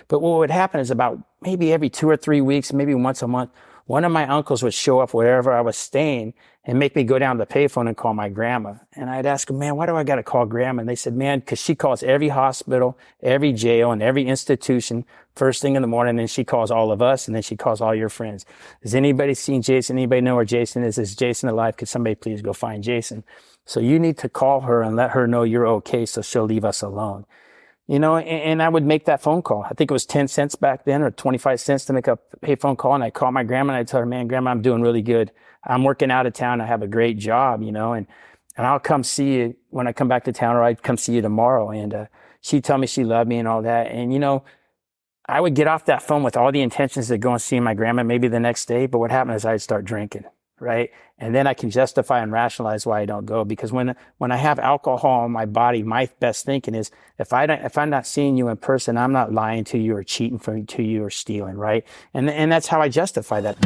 But what would happen is about maybe every 2 or 3 weeks, maybe once a month, one of my uncles would show up wherever I was staying and make me go down to the payphone and call my grandma. And I'd ask them, man, why do I got to call grandma? And they said, man, because she calls every hospital, every jail, and every institution first thing in the morning. And then she calls all of us, and then she calls all your friends. Has anybody seen Jason? Anybody know where Jason is? Is Jason alive? Could somebody please go find Jason? So you need to call her and let her know you're okay so she'll leave us alone. You know, and I would make that phone call. I think it was 10 cents back then or 25 cents to make a payphone call. And I'd call my grandma and I'd tell her, man, grandma, I'm doing really good. I'm working out of town. I have a great job, you know, and I'll come see you when I come back to town, or I'd come see you tomorrow. And she'd tell me she loved me and all that. And, you know, I would get off that phone with all the intentions to go and see my grandma maybe the next day. But what happened is I'd start drinking. Right. And then I can justify and rationalize why I don't go, because when I have alcohol in my body, my best thinking is if I'm not seeing you in person, I'm not lying to you or cheating to you or stealing. Right. And that's how I justify that.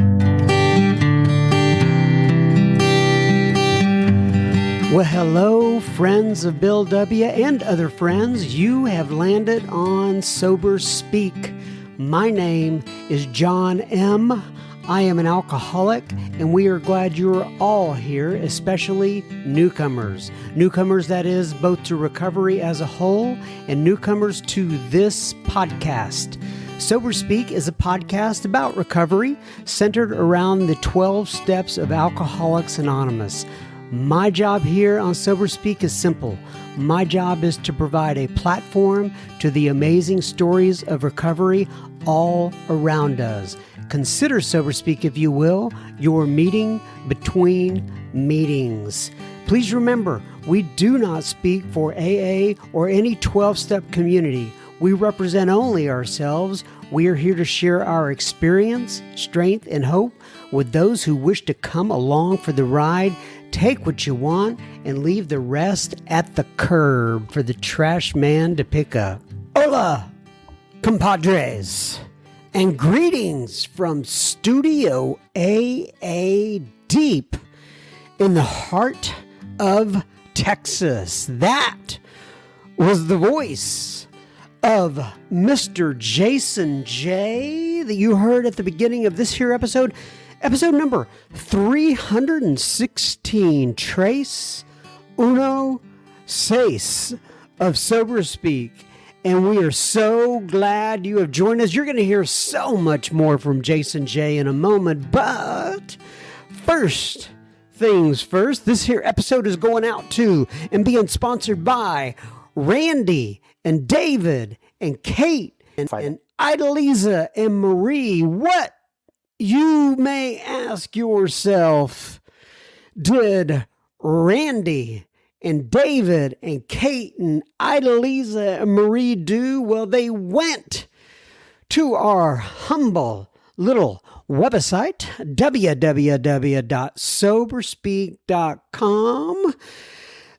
Well, hello, friends of Bill W. and other friends. You have landed on Sober Speak. My name is John M. I am an alcoholic, and we are glad you are all here, especially newcomers. Newcomers, that is, both to recovery as a whole and newcomers to this podcast. Sober Speak is a podcast about recovery centered around the 12 steps of Alcoholics Anonymous. My job here on Sober Speak is simple. My job is to provide a platform to the amazing stories of recovery all around us. Consider Sober Speak, if you will, your meeting between meetings. Please remember, we do not speak for AA or any 12-step community. We represent only ourselves. We are here to share our experience, strength, and hope with those who wish to come along for the ride. Take what you want and leave the rest at the curb for the trash man to pick up. Hola, compadres, and greetings from Studio AA deep in the heart of Texas. That was the voice of Mr. Jason J. that you heard at the beginning of this here episode. Episode number 316, Trace Uno Seis of Sober Speak. And we are so glad you have joined us. You're going to hear so much more from Jason J in a moment. But first things first, this here episode is going out to and being sponsored by Randy and David and Kate and Idaliza and Marie. What, you may ask yourself, did Randy and David and Kate and Idaliza and Marie do? Well, they went to our humble little website, www.soberspeak.com.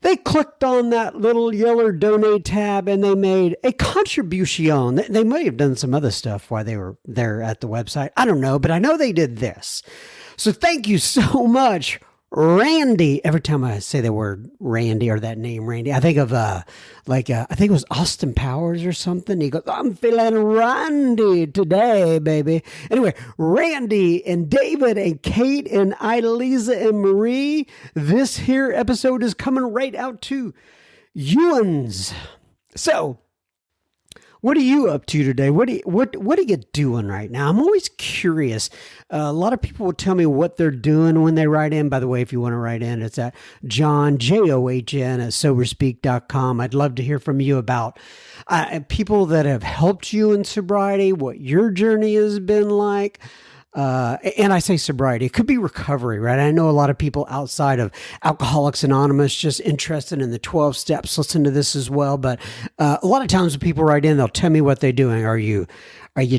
They clicked on that little yellow donate tab and they made a contribution. They may have done some other stuff while they were there at the website. I don't know, but I know they did this. So thank you so much, Randy. Every time I say the word Randy or that name Randy, I think of I think it was Austin Powers or something. He goes, I'm feeling Randy today, baby. Anyway, Randy and David and Kate and Idaliza and Marie, this here episode is coming right out to Ewans. So, what are you up to today? What are you doing right now? I'm always curious. A lot of people will tell me what they're doing when they write in. By the way, if you want to write in, it's at John, John, at soberspeak.com. I'd love to hear from you about people that have helped you in sobriety, what your journey has been like. And I say sobriety, it could be recovery, right? I know a lot of people outside of Alcoholics Anonymous just interested in the 12 steps listen to this as well. But a lot of times when people write in, they'll tell me what they're doing. Are you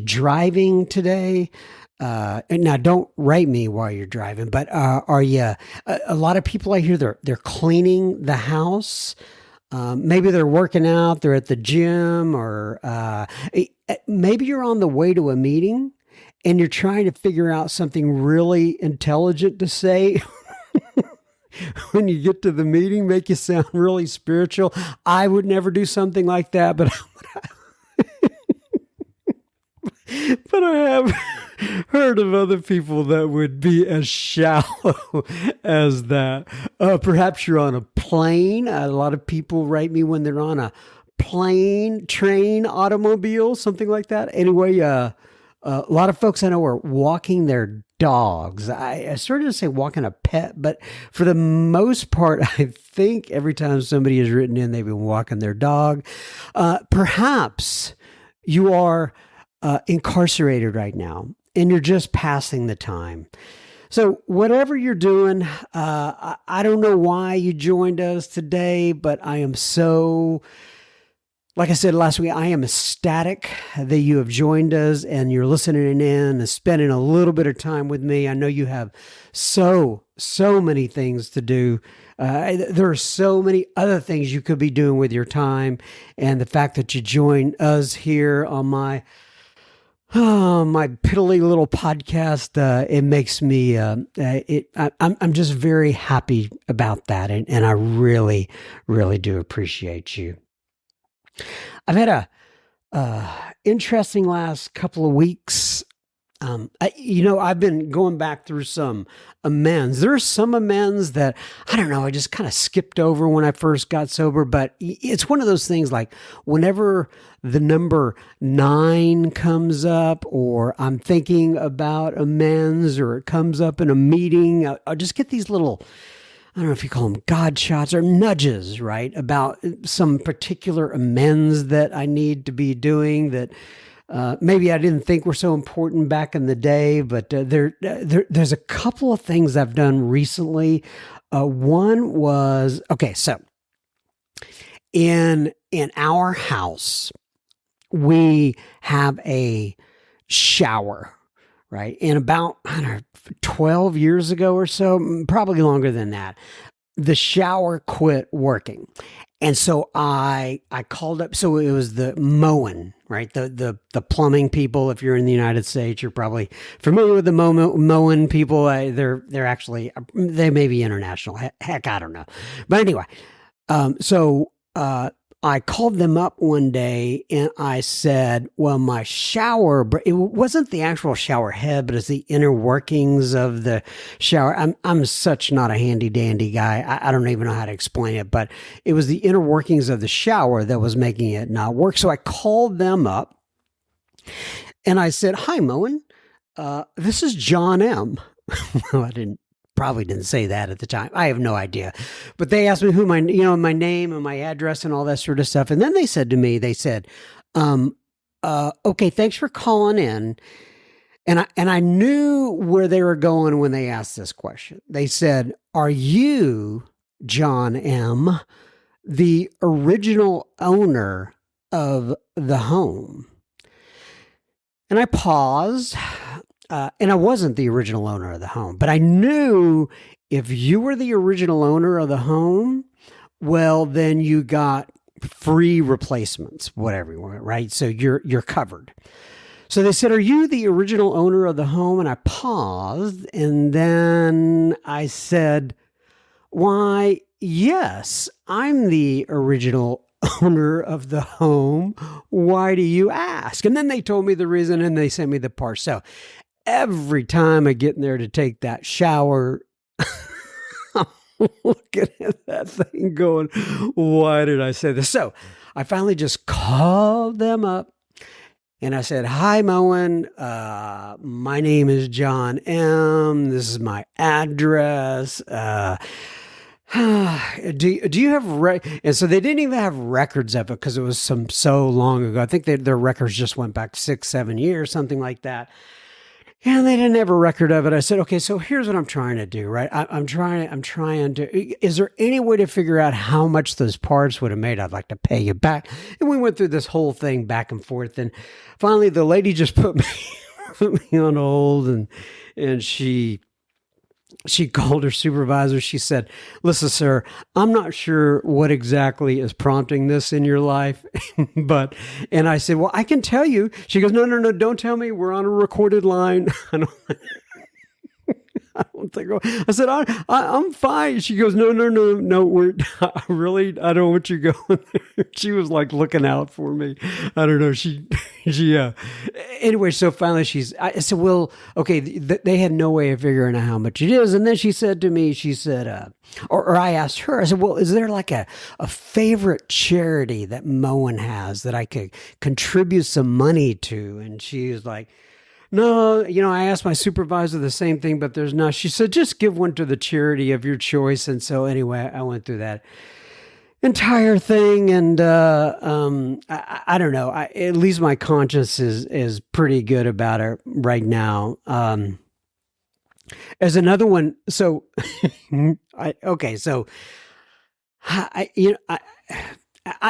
driving today? And now don't write me while you're driving, but are you, a lot of people I hear they're cleaning the house. Maybe they're working out, they're at the gym, or maybe you're on the way to a meeting and you're trying to figure out something really intelligent to say when you get to the meeting, make you sound really spiritual. I would never do something like that, but But I have heard of other people that would be as shallow as that. Perhaps you're on a plane. A lot of people write me when they're on a plane, train, automobile, something like that. Anyway, a lot of folks I know are walking their dogs. I started to say walking a pet, but for the most part, I think every time somebody has written in, they've been walking their dog. Perhaps you are incarcerated right now and you're just passing the time. So whatever you're doing, I don't know why you joined us today, but I am so, like I said last week, I am ecstatic that you have joined us and you're listening in and spending a little bit of time with me. I know you have so many things to do. There are so many other things you could be doing with your time. And the fact that you join us here on my piddly little podcast, it makes me, I'm just very happy about that. And I really, really do appreciate you. I've had a interesting last couple of weeks. I've been going back through some amends. There are some amends that, I don't know, I just kind of skipped over when I first got sober, but it's one of those things like whenever the number 9 comes up or I'm thinking about amends or it comes up in a meeting, I'll just get these little, I don't know if you call them God shots or nudges, right? About some particular amends that I need to be doing that maybe I didn't think were so important back in the day, but there's a couple of things I've done recently. One was, okay, so in our house, we have a shower, right? And about, I don't know, 12 years ago or so, probably longer than that, the shower quit working. And so I called up, so it was the mowing, right? The plumbing people. If you're in the United States, you're probably familiar with the mowing people. They're actually, they may be international. Heck, I don't know. But anyway, so I called them up one day and I said, well, my shower, it wasn't the actual shower head, but it's the inner workings of the shower. I'm such not a handy dandy guy. I don't even know how to explain it, but it was the inner workings of the shower that was making it not work. So I called them up and I said, hi, Moen. This is John M. Well, probably didn't say that at the time. I have no idea. But they asked me who my name and my address and all that sort of stuff. And then they said to me, okay, thanks for calling in. And I knew where they were going when they asked this question. They said, are you, John M., the original owner of the home? And I paused. And I wasn't the original owner of the home, but I knew if you were the original owner of the home, well, then you got free replacements, whatever you want, right? So you're covered. So they said, are you the original owner of the home? And I paused and then I said, why, yes, I'm the original owner of the home. Why do you ask? And then they told me the reason and they sent me the part. So every time I get in there to take that shower, I'm looking at that thing going, why did I say this? So I finally just called them up and I said, hi, Moen. My name is John M. This is my address. Do you have and so they didn't even have records of it because it was so long ago. I think their records just went back 6-7 years, something like that. And they didn't have a record of it. I said, okay, so here's what I'm trying to do, right? I'm trying to, is there any way to figure out how much those parts would have made? I'd like to pay you back. And we went through this whole thing back and forth. And finally the lady just put me on hold and she called her supervisor. She said, listen, sir, I'm not sure what exactly is prompting this in your life, and I said, well, I can tell you. She goes, no, don't tell me. We're on a recorded line. I don't think, I said, I'm fine. She goes, no, I don't want you going there. She was like looking out for me. I don't know. anyway, so finally I said, well, okay, they had no way of figuring out how much it is. And then she said to me, she said, or I asked her, I said, well, is there like a favorite charity that Moen has that I could contribute some money to? And she was like, no, I asked my supervisor the same thing, but there's not. She said, just give one to the charity of your choice. And so anyway, I went through that entire thing, and I don't know. At least my conscience is pretty good about it right now. As another one, so so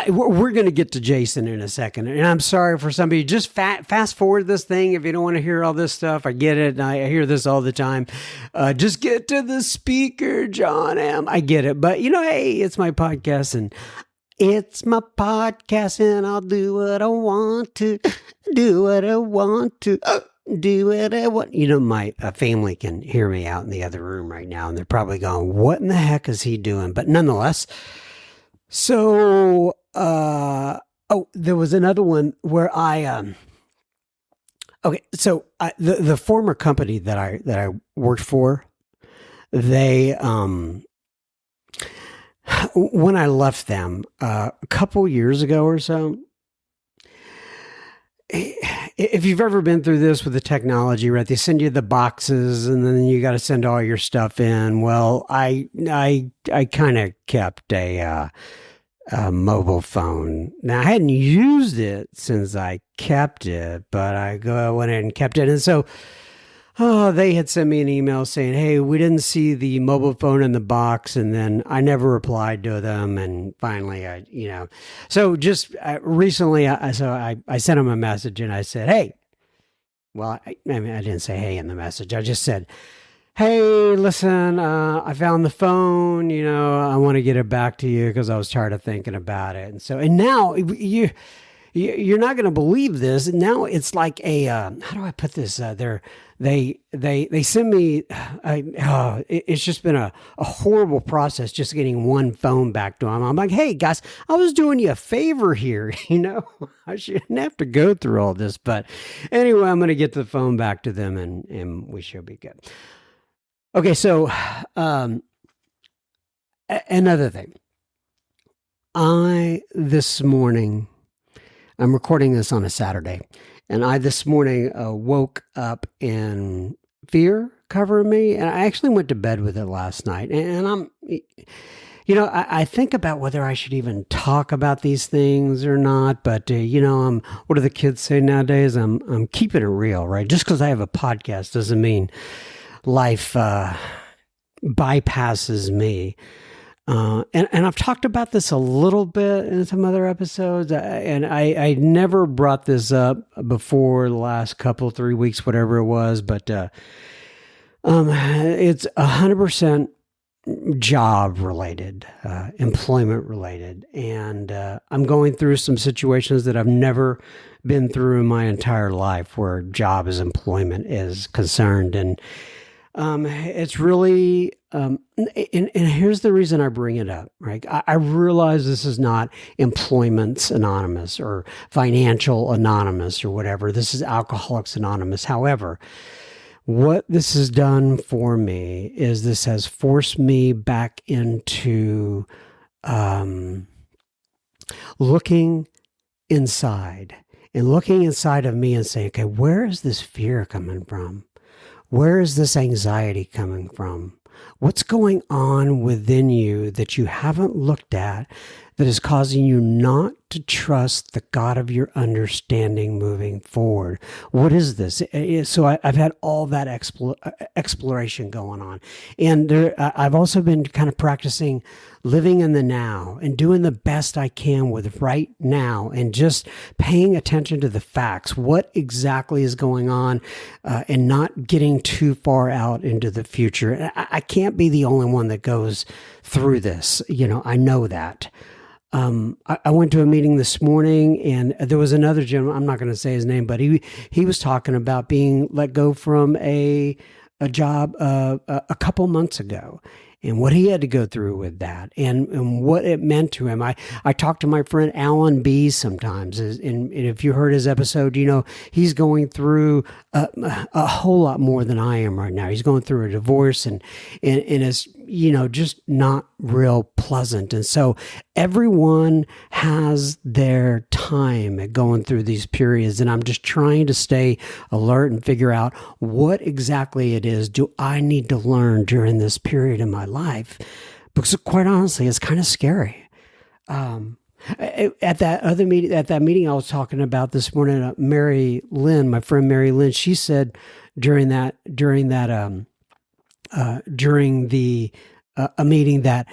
we're going to get to Jason in a second, and I'm sorry for somebody. Just fast forward this thing if you don't want to hear all this stuff. I get it, and I hear this all the time. Just get to the speaker, John M. I get it, but hey, it's my podcast, and I'll do what I want to, do what I want to. Do what I want. My family can hear me out in the other room right now, and they're probably going, "What in the heck is he doing?" But nonetheless. So, there was another one where the former company that I worked for, they, when I left them, a couple years ago or so, if you've ever been through this with the technology, right? They send you the boxes and then you got to send all your stuff in. Well, I kind of kept a mobile phone. Now I hadn't used it since I kept it, but I went in and kept it. And so, they had sent me an email saying, "Hey, we didn't see the mobile phone in the box," and then I never replied to them. And finally, so just recently, I sent them a message and I said, "Hey," well, I didn't say "hey" in the message. I just said, "Hey, listen, I found the phone. I want to get it back to you because I was tired of thinking about it." And now you're not going to believe this. Now it's like a how do I put this? They send me. It's just been a horrible process just getting one phone back to them. I'm like, "Hey guys, I was doing you a favor here. I shouldn't have to go through all this." But anyway, I'm going to get the phone back to them, and we should be good. Okay, so another thing. This morning, I'm recording this on a Saturday, and I this morning woke up in fear covering me, and I actually went to bed with it last night. And I'm, I think about whether I should even talk about these things or not. But what do the kids say nowadays? I'm keeping it real, right? Just because I have a podcast doesn't mean life bypasses me. And I've talked about this a little bit in some other episodes, and I never brought this up before the last 3 weeks, whatever it was, but it's 100% job related, employment related, and I'm going through some situations that I've never been through in my entire life where job as employment is concerned, and it's really, and here's the reason I bring it up, right? I realize this is not Employment's Anonymous or Financial Anonymous or whatever. This is Alcoholics Anonymous. However, what this has done for me is this has forced me back into looking inside of me and saying, okay, where is this fear coming from? Where is this anxiety coming from? What's going on within you that you haven't looked at that is causing you not to trust the God of your understanding moving forward? What is this? So I've had all that exploration going on. And I've also been kind of practicing living in the now and doing the best I can with right now and just paying attention to the facts, what exactly is going on, and not getting too far out into the future. I can't be the only one that goes through this. I know that. I went to a meeting this morning, and there was another gentleman, I'm not going to say his name, but he was talking about being let go from a job a couple months ago. and what he had to go through with that, and what it meant to him. I talk to my friend Alan B sometimes, and if you heard his episode, he's going through a whole lot more than I am right now. He's going through a divorce, and it's just not real pleasant. And so everyone has their time at going through these periods, and I'm just trying to stay alert and figure out what exactly it is do I need to learn during this period in my life, because quite honestly, it's kind of scary. At that meeting I was talking about this morning, Mary Lynn, my friend Mary Lynn, she said during the a meeting that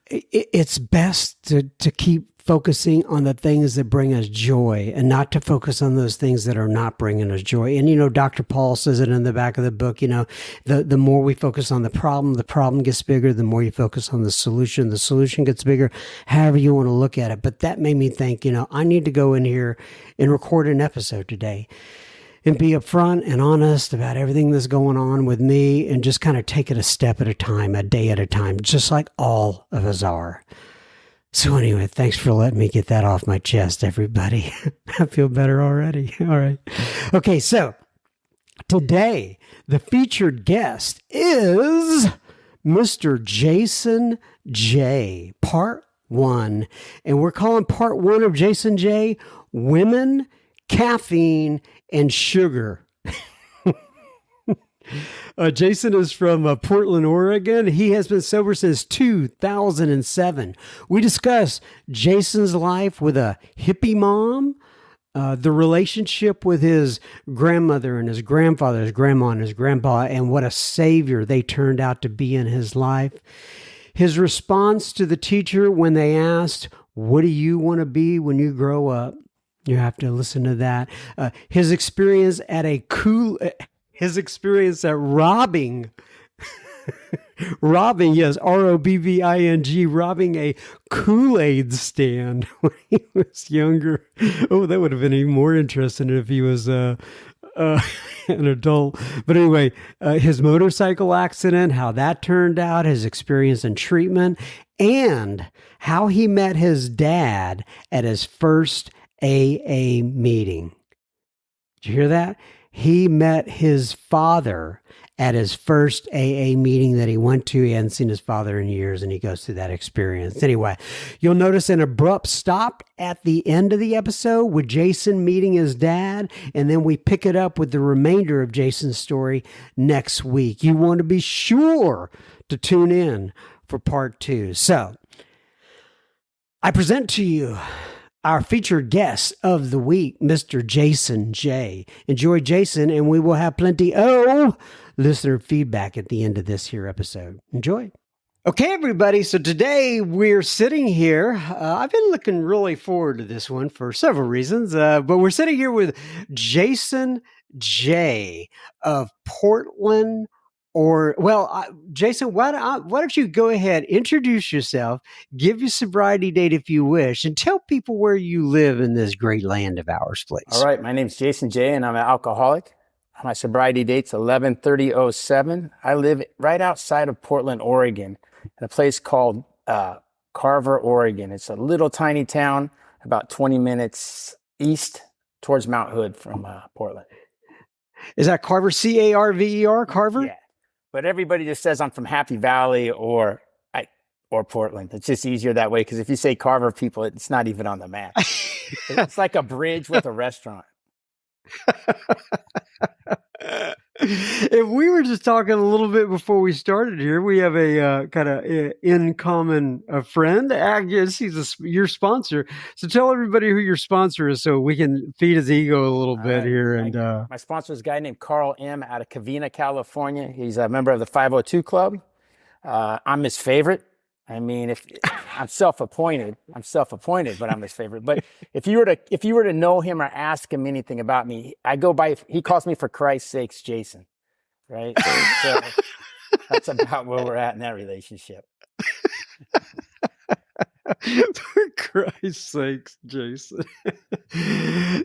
it's best to keep focusing on the things that bring us joy and not to focus on those things that are not bringing us joy. And, Dr. Paul says it in the back of the book, the more we focus on the problem gets bigger. The more you focus on the solution gets bigger, however you want to look at it. But that made me think, I need to go in here and record an episode today and be upfront and honest about everything that's going on with me, and just kind of take it a step at a time, a day at a time, just like all of us are. So anyway, thanks for letting me get that off my chest, everybody. I feel better already. All right. Okay, so today, the featured guest is Mr. Jason J, part 1. And we're calling part 1 of Jason J, Women, Caffeine, and Sugar. Jason is from Portland, Oregon. He has been sober since 2007. We discuss Jason's life with a hippie mom, the relationship with his grandmother and his grandfather, his grandma and his grandpa, and what a savior they turned out to be in his life. His response to the teacher when they asked, "What do you want to be when you grow up?" You have to listen to that. His experience at robbing, yes, Robbing, robbing a Kool-Aid stand when he was younger. Oh, that would have been even more interesting if he was an adult. But anyway, his motorcycle accident, how that turned out, his experience in treatment, and how he met his dad at his first AA meeting. Did you hear that? He met his father at his first AA meeting that he went to. He hadn't seen his father in years, and he goes through that experience. Anyway, you'll notice an abrupt stop at the end of the episode with Jason meeting his dad, and then we pick it up with the remainder of Jason's story next week. You want to be sure to tune in for part 2. So, I present to you our featured guest of the week, Mr. Jason J. Enjoy Jason, and we will have plenty of listener feedback at the end of this here episode. Enjoy. Okay, everybody. So today we're sitting here. I've been looking really forward to this one for several reasons, but we're sitting here with Jason J. of Portland, Jason, why don't you go ahead, introduce yourself, give your sobriety date if you wish, and tell people where you live in this great land of ours, please. All right. My name's Jason J, and I'm an alcoholic. My sobriety date's 11/30/07. I live right outside of Portland, Oregon, in a place called Carver, Oregon. It's a little tiny town about 20 minutes east towards Mount Hood from Portland. Is that Carver, Carver? Carver? Yeah. But everybody just says I'm from Happy Valley or Portland. It's just easier that way, because if you say Carver, people, it's not even on the map. It's like a bridge with a restaurant. If we were just talking a little bit before we started here, we have a kind of in common friend. I guess he's your sponsor. So tell everybody who your sponsor is so we can feed his ego a little bit here. And my sponsor is a guy named Carl M. out of Covina, California. He's a member of the 502 Club. I'm his favorite. I mean, if I'm self-appointed, but I'm his favorite. But if you were to know him or ask him anything about me, he calls me, for Christ's sakes, Jason, right? So that's about where we're at in that relationship. For Christ's sakes, Jason.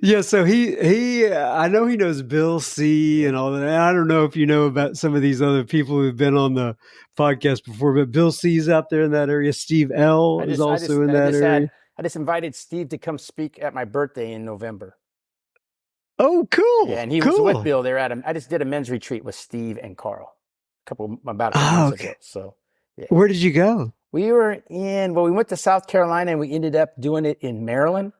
Yeah, so he I know he knows Bill C and all that. I don't know if you know about some of these other people who've been on the podcast before, but Bill C's out there in that area. Steve L is also in that area. I just invited Steve to come speak at my birthday in November. Oh, cool. Yeah, and he was with Bill there at him. I just did a men's retreat with Steve and Carl about a couple months ago. So, yeah. Where did you go? We went to South Carolina and we ended up doing it in Maryland.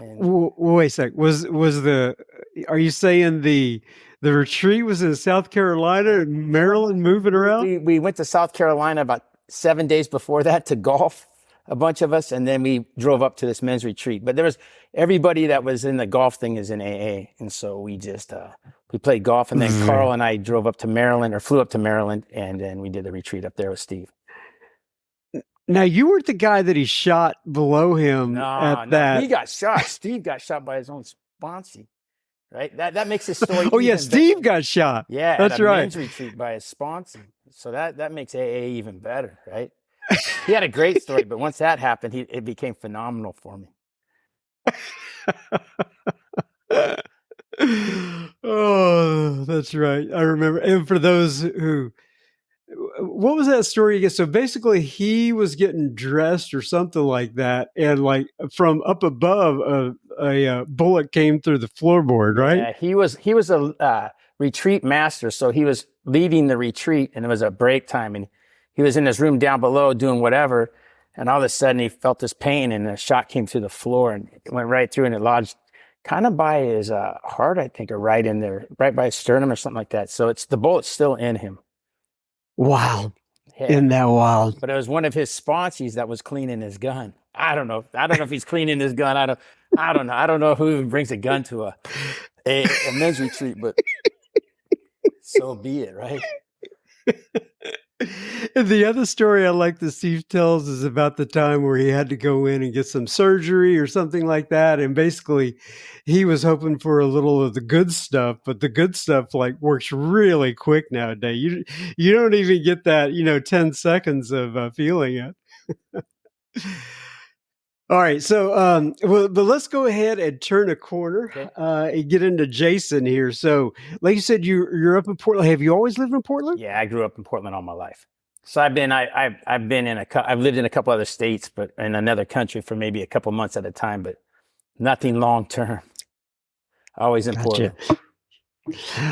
Wait a sec. Are you saying the retreat was in South Carolina and Maryland moving around? We went to South Carolina about 7 days before that to golf, a bunch of us, and then we drove up to this men's retreat. But everybody that was in the golf thing is in AA. And so we just, we played golf, and then Carl and I drove up to Maryland, or flew up to Maryland, and then we did the retreat up there with Steve. Now, you weren't the guy that he shot below him that. He got shot. Steve got shot by his own sponsee, right? That makes his story. Oh, yeah, Steve got shot. Yeah, that's right. Men's retreat by his sponsee. So that makes AA even better, right? He had a great story, but once that happened, it became phenomenal for me. Oh, that's right. I remember. And for those who, what was that story again? So basically, he was getting dressed or something like that, and like from up above, a bullet came through the floorboard, right? Yeah, he was a retreat master, so he was leading the retreat, and it was a break time, and he was in his room down below doing whatever, and all of a sudden he felt this pain, and a shot came through the floor, and it went right through, and it lodged kind of by his heart, I think, or right in there, right by his sternum or something like that. So the bullet's still in him. Wow. Yeah. Isn't that wild? But it was one of his sponsees that was cleaning his gun. I don't know if he's cleaning his gun. I don't know. I don't know who even brings a gun to a men's retreat, but so be it, right? And the other story I like that Steve tells is about the time where he had to go in and get some surgery or something like that. And basically he was hoping for a little of the good stuff, but the good stuff like works really quick nowadays. You don't even get that, 10 seconds of feeling it. All right. So, but let's go ahead and turn a corner, and get into Jason here. So like you said, you're up in Portland. Have you always lived in Portland? Yeah, I grew up in Portland all my life. So I've lived in a couple other states, but in another country for maybe a couple months at a time, but nothing long term. Always in Portland.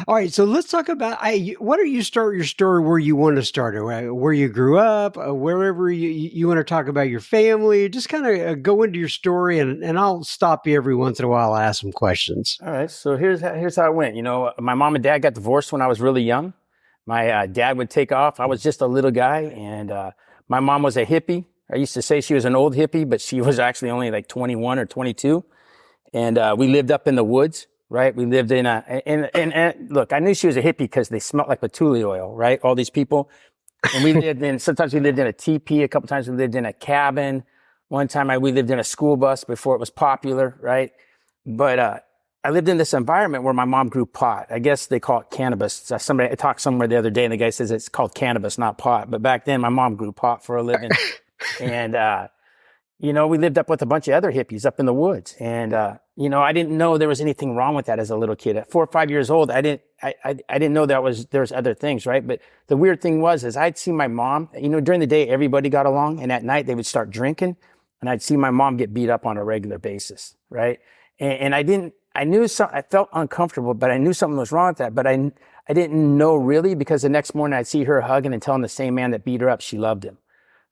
All right, so let's talk about. Why don't you start your story where you want to start it, where you grew up, wherever you want to talk about your family. Just kind of go into your story, and I'll stop you every once in a while. I'll ask some questions. All right, so here's how it went. My mom and dad got divorced when I was really young. My dad would take off. I was just a little guy, and my mom was a hippie. I used to say she was an old hippie, but she was actually only like 21 or 22. And we lived up in the woods. Right. We lived and look, I knew she was a hippie because they smelled like patchouli oil, right? All these people. And sometimes we lived in a teepee. A couple times we lived in a cabin. One time we lived in a school bus before it was popular, right? But, I lived in this environment where my mom grew pot. I guess they call it cannabis. I talked somewhere the other day and the guy says it's called cannabis, not pot. But back then my mom grew pot for a living. And, we lived up with a bunch of other hippies up in the woods. And, I didn't know there was anything wrong with that as a little kid. At 4 or 5 years old, I didn't know there's other things, right? But the weird thing is I'd see my mom, during the day, everybody got along. And at night they would start drinking. And I'd see my mom get beat up on a regular basis, right? And I felt uncomfortable, but I knew something was wrong with that. But I didn't know really, because the next morning I'd see her hugging and telling the same man that beat her up she loved him.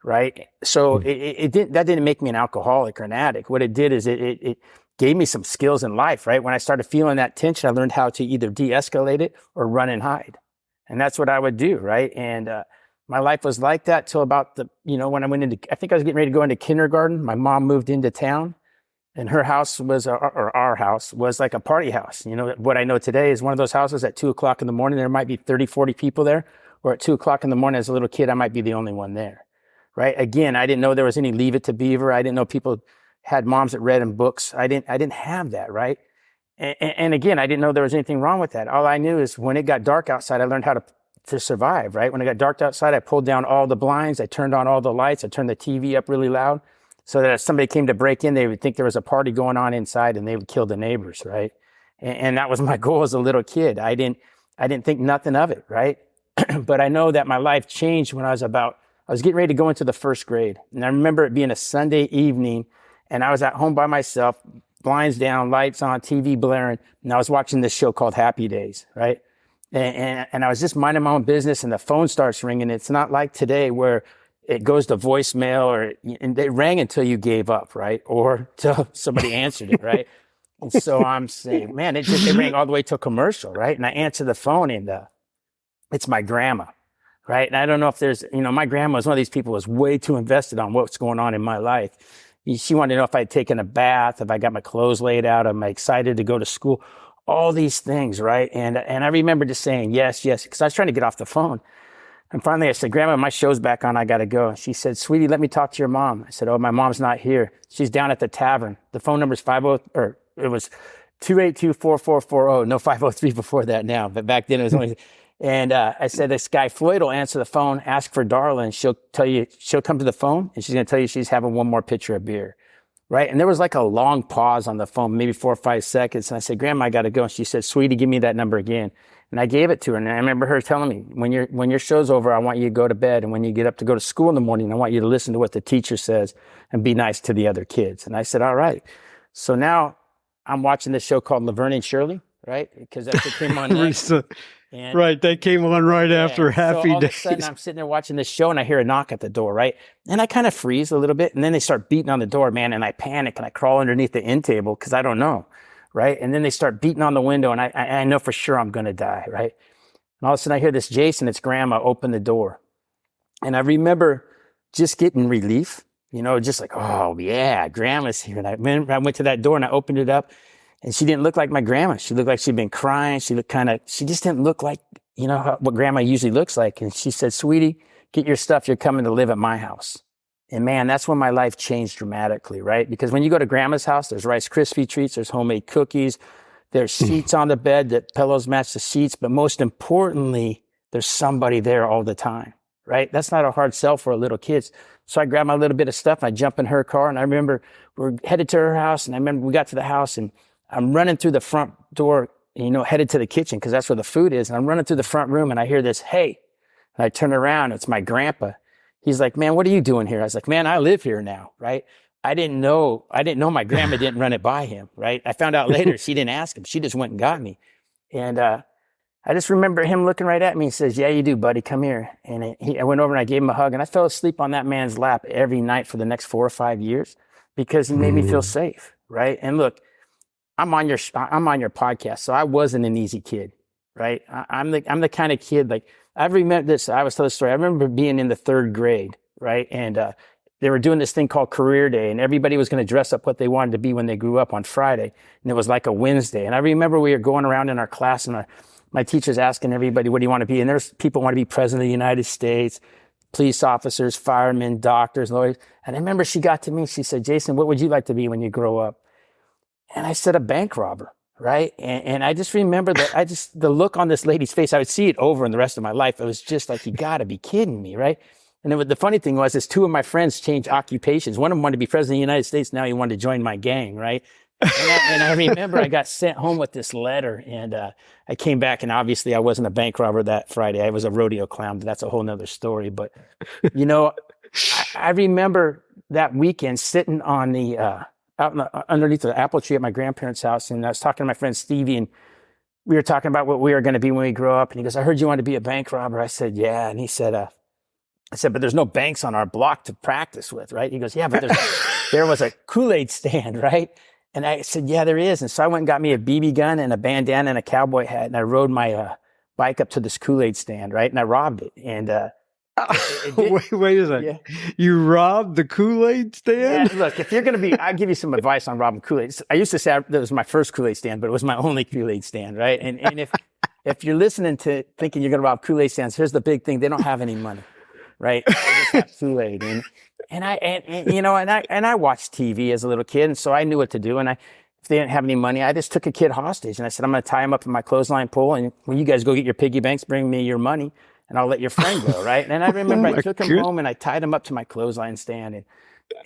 Right. So that didn't make me an alcoholic or an addict. What it did is it gave me some skills in life. Right. When I started feeling that tension, I learned how to either de-escalate it or run and hide. And that's what I would do. Right. And my life was like that till about when I think I was getting ready to go into kindergarten. My mom moved into town, and her house was, or our house was like a party house. What I know today is one of those houses at 2:00 in the morning, there might be 30, 40 people there, or at 2:00 in the morning as a little kid, I might be the only one there. Right. Again, I didn't know there was any Leave It to Beaver. I didn't know people had moms that read in books. I didn't have that. Right. And again, I didn't know there was anything wrong with that. All I knew is when it got dark outside, I learned how to to survive, right? When it got dark outside, I pulled down all the blinds. I turned on all the lights. I turned the TV up really loud so that if somebody came to break in, they would think there was a party going on inside and they would kill the neighbors, right? And that was my goal as a little kid. I didn't think nothing of it, right? But I know that my life changed when I was getting ready to go into the first grade. And I remember it being a Sunday evening and I was at home by myself, blinds down, lights on, TV blaring. And I was watching this show called Happy Days, right? And I was just minding my own business and the phone starts ringing. It's not like today where it goes to voicemail and they rang until you gave up, right? Or till somebody answered it, right? And so I'm saying, man, it rang all the way to a commercial, right? And I answer the phone and it's my grandma, right? And I don't know if my grandma was one of these people who was way too invested on what's going on in my life. She wanted to know if I'd taken a bath, if I got my clothes laid out, am I excited to go to school? All these things, right? And I remember just saying, yes, because I was trying to get off the phone. And finally I said, Grandma, my show's back on, I gotta go. She said, sweetie, let me talk to your mom. I said, oh, my mom's not here. She's down at the tavern. The phone number's it was 282-4440. No 503 before that now, but back then it was only, and I said, this guy Floyd will answer the phone, ask for Darla, and she'll come to the phone and she's gonna tell you she's having one more pitcher of beer. Right. And there was like a long pause on the phone, maybe 4 or 5 seconds. And I said, Grandma, I got to go. And she said, sweetie, give me that number again. And I gave it to her. And I remember her telling me, when your show's over, I want you to go to bed. And when you get up to go to school in the morning, I want you to listen to what the teacher says and be nice to the other kids. And I said, all right. So now I'm watching this show called Laverne and Shirley, right? Because that's what came on next. Right, that came on right after Happy Days. All of a sudden, I'm sitting there watching this show, and I hear a knock at the door, right? And I kind of freeze a little bit, and then they start beating on the door, man, and I panic, and I crawl underneath the end table because I don't know, right? And then they start beating on the window, and I know for sure I'm going to die, right? And all of a sudden, I hear this, Jason, it's Grandma, open the door. And I remember just getting relief, just like, oh, yeah, Grandma's here. And I went to that door, and I opened it up. And she didn't look like my grandma. She looked like she'd been crying. She just didn't look like, what grandma usually looks like. And she said, sweetie, get your stuff. You're coming to live at my house. And man, that's when my life changed dramatically, right? Because when you go to grandma's house, there's Rice Krispie treats, there's homemade cookies, there's sheets on the bed that pillows match the sheets. But most importantly, there's somebody there all the time, right? That's not a hard sell for a little kid. So I grabbed my little bit of stuff and I jumped in her car. And I remember we're headed to her house. And I remember we got to the house and I'm running through the front door, headed to the kitchen because that's where the food is. And I'm running through the front room and I hear this, hey. And I turn around, it's my grandpa. He's like, man, what are you doing here? I was like, man, I live here now, right? I didn't know my grandma didn't run it by him, right? I found out later she didn't ask him. She just went and got me. And I just remember him looking right at me and says, yeah, you do, buddy, come here. And I went over and I gave him a hug and I fell asleep on that man's lap every night for the next 4 or 5 years because he made me feel safe, right? And look, I'm on your podcast, so I wasn't an easy kid, right? I'm the kind of kid, like, I remember this, I was telling the story, I remember being in the 3rd grade, right? And they were doing this thing called Career Day, and everybody was going to dress up what they wanted to be when they grew up on Friday, and it was like a Wednesday. And I remember we were going around in our class, and my teacher's asking everybody, what do you want to be? And there's people who want to be president of the United States, police officers, firemen, doctors, lawyers. And I remember she got to me, she said, Jason, what would you like to be when you grow up? And I said, a bank robber, right? And I just remember the look on this lady's face, I would see it over in the rest of my life. It was just like, you gotta be kidding me, right? And then the funny thing was, 2 of my friends changed occupations. One of them wanted to be president of the United States. Now he wanted to join my gang, right? And I remember I got sent home with this letter and I came back and obviously I wasn't a bank robber that Friday. I was a rodeo clown, but that's a whole nother story. But, I remember that weekend sitting on the, underneath the apple tree at my grandparents' house. And I was talking to my friend Stevie and we were talking about what we were going to be when we grow up. And he goes, I heard you want to be a bank robber. I said, yeah. And he said, but there's no banks on our block to practice with, right? He goes, yeah, but there was a Kool-Aid stand, right? And I said, yeah, there is. And so I went and got me a BB gun and a bandana and a cowboy hat. And I rode my bike up to this Kool-Aid stand, right? And I robbed it. And wait a second. Yeah. You robbed the Kool-Aid stand? Yeah, look, if you're going to be, I'll give you some advice on robbing Kool-Aid. I used to say that was my first Kool-Aid stand, but it was my only Kool-Aid stand, right? And if you're listening to thinking you're going to rob Kool-Aid stands, here's the big thing. They don't have any money, right? They just have Kool-Aid. And I watched TV as a little kid. And so I knew what to do. And if they didn't have any money, I just took a kid hostage. And I said, I'm going to tie him up in my clothesline pole. And when you guys go get your piggy banks, bring me your money. and I'll let your friend go, right? And I Oh remember I my took him good. home and I tied him up to my clothesline stand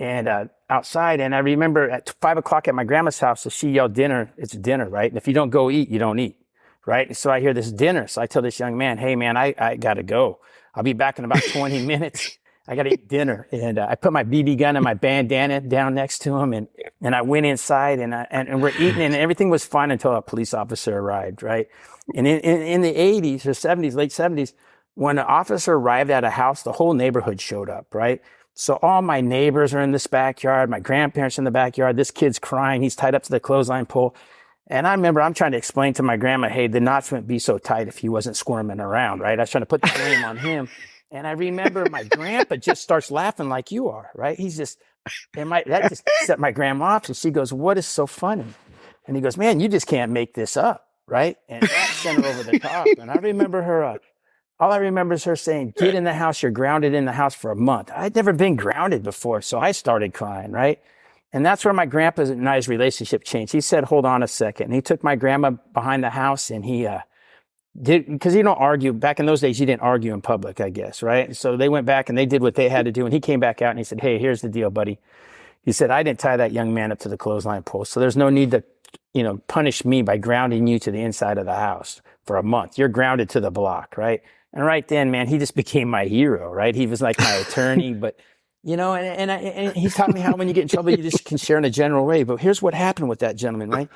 and outside. And I remember at 5 o'clock at my grandma's house, so she yelled, dinner, it's dinner, right? And if you don't go eat, you don't eat, right? And so I hear this dinner. So I tell this young man, hey man, I got to go. I'll be back in about 20 minutes. I got to eat dinner. And I put my BB gun and my bandana down next to him. And I went inside and we're eating and everything was fine until a police officer arrived, right? And in the 80s or 70s, late 70s, when an officer arrived at a house, the whole neighborhood showed up, right? So all my neighbors are in this backyard. My grandparents are in the backyard. This kid's crying. He's tied up to the clothesline pole. And I remember I'm trying to explain to my grandma, hey, the knots wouldn't be so tight if he wasn't squirming around, right? I was trying to put the blame on him. And I remember my grandpa just starts laughing like you are, right? He's just, that just set my grandma off. And she goes, what is so funny? And he goes, man, you just can't make this up, right? And that sent her over the top. And I remember her, all I remember is her saying, get in the house. You're grounded in the house for a month. I'd never been grounded before. So I started crying, right? And that's where my grandpa and I's relationship changed. He said, hold on a second. And he took my grandma behind the house and he did, because you don't argue. Back in those days, you didn't argue in public, I guess, right? So they went back and they did what they had to do. And he came back out and he said, hey, here's the deal, buddy. He said, I didn't tie that young man up to the clothesline pole. So there's no need to, punish me by grounding you to the inside of the house for a month. You're grounded to the block, right? And right then, man, he just became my hero, right? He was like my attorney, but and he taught me how when you get in trouble, you just can share in a general way. But here's what happened with that gentleman, right?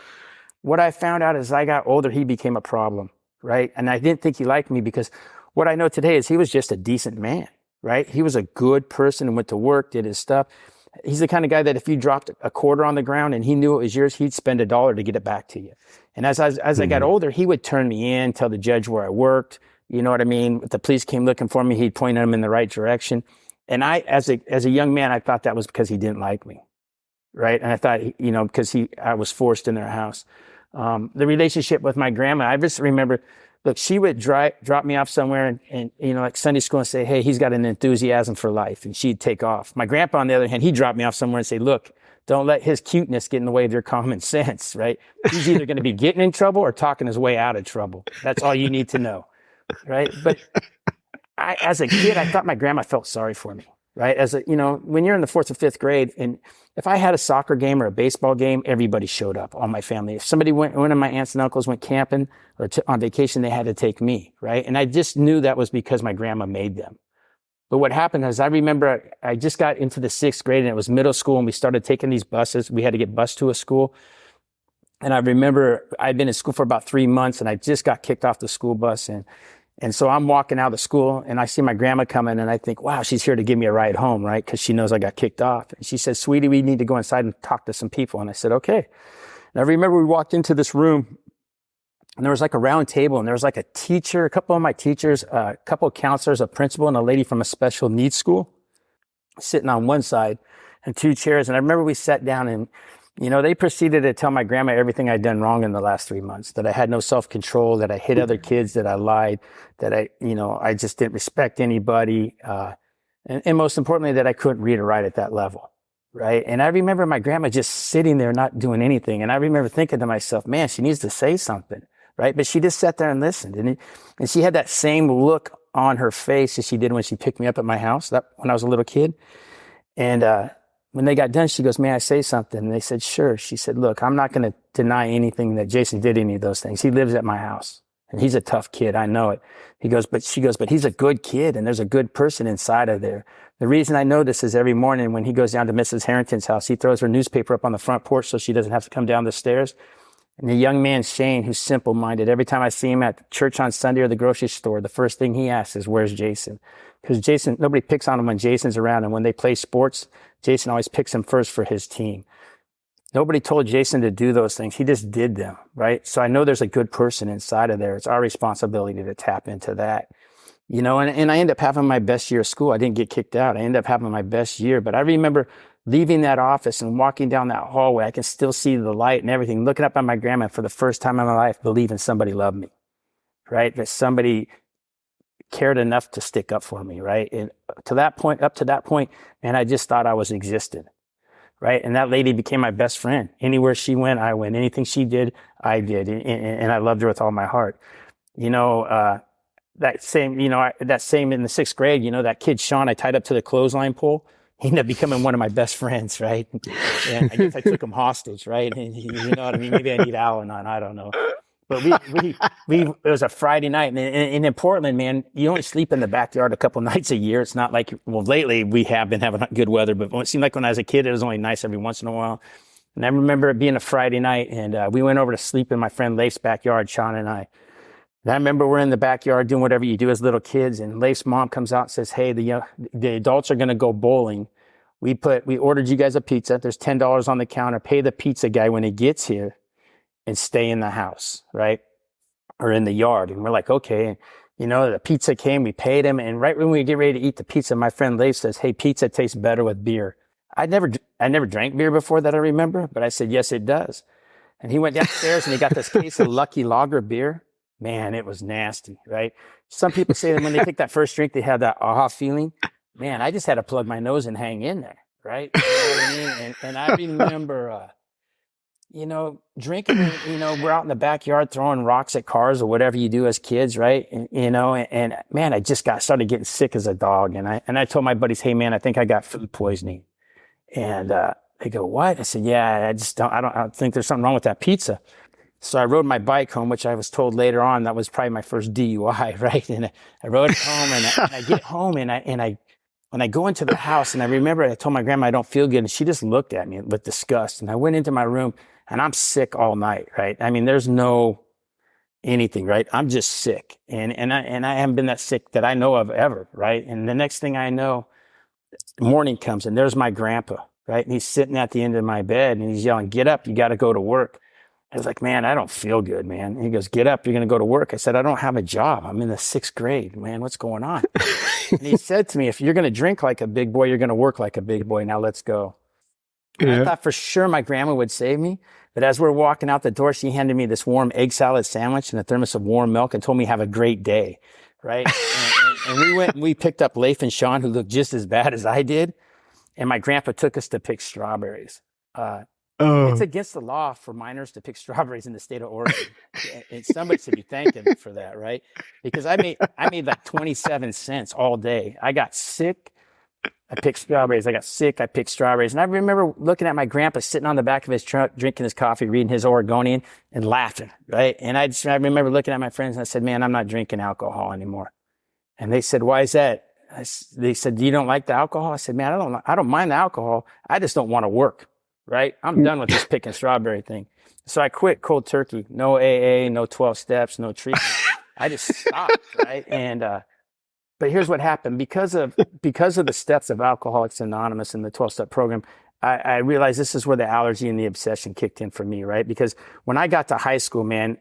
What I found out as I got older, he became a problem, right? And I didn't think he liked me because what I know today is he was just a decent man, right? He was a good person and went to work, did his stuff. He's the kind of guy that if you dropped a quarter on the ground and he knew it was yours, he'd spend $1 to get it back to you. And as I got older, he would turn me in, tell the judge where I worked. You know what I mean? If the police came looking for me, he'd point them in the right direction. And I, as a young man, I thought that was because he didn't like me, right? And I thought, because I was forced in their house. The relationship with my grandma, I just remember, look, she would drop me off somewhere and like Sunday school and say, hey, he's got an enthusiasm for life, and she'd take off. My grandpa, on the other hand, he'd drop me off somewhere and say, look, don't let his cuteness get in the way of your common sense, right? He's either going to be getting in trouble or talking his way out of trouble. That's all you need to know, right? But as a kid, I thought my grandma felt sorry for me, right? When you're in the 4th or 5th grade, and if I had a soccer game or a baseball game, everybody showed up, all my family. If one of my aunts and uncles went camping or on vacation, they had to take me, right? And I just knew that was because my grandma made them. But what happened is I remember I just got into the 6th grade and it was middle school and we started taking these buses. We had to get bused to a school. And I remember I'd been in school for about 3 months and I just got kicked off the school bus. And so I'm walking out of school and I see my grandma coming and I think, wow, she's here to give me a ride home, right? Because she knows I got kicked off. And she says, sweetie, we need to go inside and talk to some people. And I said, okay. And I remember we walked into this room and there was like a round table and there was like a teacher, a couple of my teachers, a couple of counselors, a principal, and a lady from a special needs school sitting on one side and 2 chairs. And I remember we sat down and they proceeded to tell my grandma everything I'd done wrong in the last 3 months, that I had no self-control, that I hit other kids, that I lied, that I just didn't respect anybody. And most importantly, that I couldn't read or write at that level. Right. And I remember my grandma just sitting there, not doing anything. And I remember thinking to myself, man, she needs to say something. Right. But she just sat there and listened. And she had that same look on her face as she did when she picked me up at my house when I was a little kid. And, when they got done, she goes, may I say something? And they said, sure. She said, look, I'm not going to deny anything that Jason did any of those things. He lives at my house and he's a tough kid. I know it. She goes, but he's a good kid and there's a good person inside of there. The reason I know this is every morning when he goes down to Mrs. Harrington's house, he throws her newspaper up on the front porch so she doesn't have to come down the stairs. And the young man, Shane, who's simple-minded, every time I see him at church on Sunday or the grocery store, the first thing he asks is, where's Jason? Because Jason, nobody picks on him when Jason's around. And when they play sports, Jason always picks him first for his team. Nobody told Jason to do those things. He just did them, right? So I know there's a good person inside of there. It's our responsibility to tap into that. And I ended up having my best year of school. I didn't get kicked out. I ended up having my best year. But I remember leaving that office and walking down that hallway. I can still see the light and everything, looking up at my grandma for the first time in my life, believing somebody loved me, right? That somebody cared enough to stick up for me, right? And up to that point, man, I just thought I was existed, right? And that lady became my best friend. Anywhere she went, I went. Anything she did, I did. And I loved her with all my heart. that same, that same in the sixth grade, that kid, Sean, I tied up to the clothesline pole. He ended up becoming one of my best friends, right? And I guess I took him hostage, right? And you know what I mean? Maybe I need Al-Anon, I don't know. But it was a Friday night. And in Portland, man, you only sleep in the backyard a couple nights a year. It's not like, well, lately we have been having good weather, but it seemed like when I was a kid, it was only nice every once in a while. And I remember it being a Friday night, and we went over to sleep in my friend Leif's backyard, Sean and I. And I remember we're in the backyard doing whatever you do as little kids, and Leif's mom comes out and says, hey, the adults are going to go bowling. We ordered you guys a pizza. There's $10 on the counter. Pay the pizza guy when he gets here and stay in the house, right? Or in the yard. And we're like, okay. And, the pizza came, we paid him. And right when we get ready to eat the pizza, my friend Leif says, hey, pizza tastes better with beer. I never drank beer before that I remember, but I said, yes, it does. And he went downstairs and he got this case of Lucky Lager beer. Man, it was nasty, right? Some people say that when they take that first drink, they have that aha feeling. Man, I just had to plug my nose and hang in there, right? You know what I mean? And I remember, drinking, we're out in the backyard throwing rocks at cars or whatever you do as kids, right? And man, I just started getting sick as a dog. And I told my buddies, hey, man, I think I got food poisoning. And they go, what? I said, yeah, I don't think there's something wrong with that pizza. So I rode my bike home, which I was told later on that was probably my first DUI, right? And I rode it home, and I get home, and I go into the house, and I remember I told my grandma I don't feel good, and she just looked at me with disgust. And I went into my room, and I'm sick all night, right? I mean, there's no anything, right? I'm just sick, and I haven't been that sick that I know of ever, right? And the next thing I know, morning comes, and there's my grandpa, right? And he's sitting at the end of my bed, and he's yelling, "Get up! You got to go to work." I was like, man, I don't feel good, man. And he goes, get up, you're going to go to work. I said, I don't have a job. I'm in the sixth grade, man. What's going on? And he said to me, if you're going to drink like a big boy, you're going to work like a big boy. Now let's go. And I thought for sure my grandma would save me. But as we're walking out the door, she handed me this warm egg salad sandwich and a thermos of warm milk and told me have a great day, right? and we went and we picked up Leif and Sean, who looked just as bad as I did. And my grandpa took us to pick strawberries. It's against the law for minors to pick strawberries in the state of Oregon. And somebody should be thanking me for that, right? Because I made like 27 cents all day. I got sick. I picked strawberries. I got sick. I picked strawberries. And I remember looking at my grandpa sitting on the back of his truck, drinking his coffee, reading his Oregonian and laughing, right? And I remember looking at my friends and I said, man, I'm not drinking alcohol anymore. And they said, why is that? They said, you don't like the alcohol? I said, man, I don't mind the alcohol. I just don't want to work. Right? I'm done with this picking strawberry thing. So I quit cold turkey. No AA, no 12 steps, no treatment. I just stopped, right? And, but here's what happened. Because of the steps of Alcoholics Anonymous and the 12-step program, I realized this is where the allergy and the obsession kicked in for me, right? Because when I got to high school, man,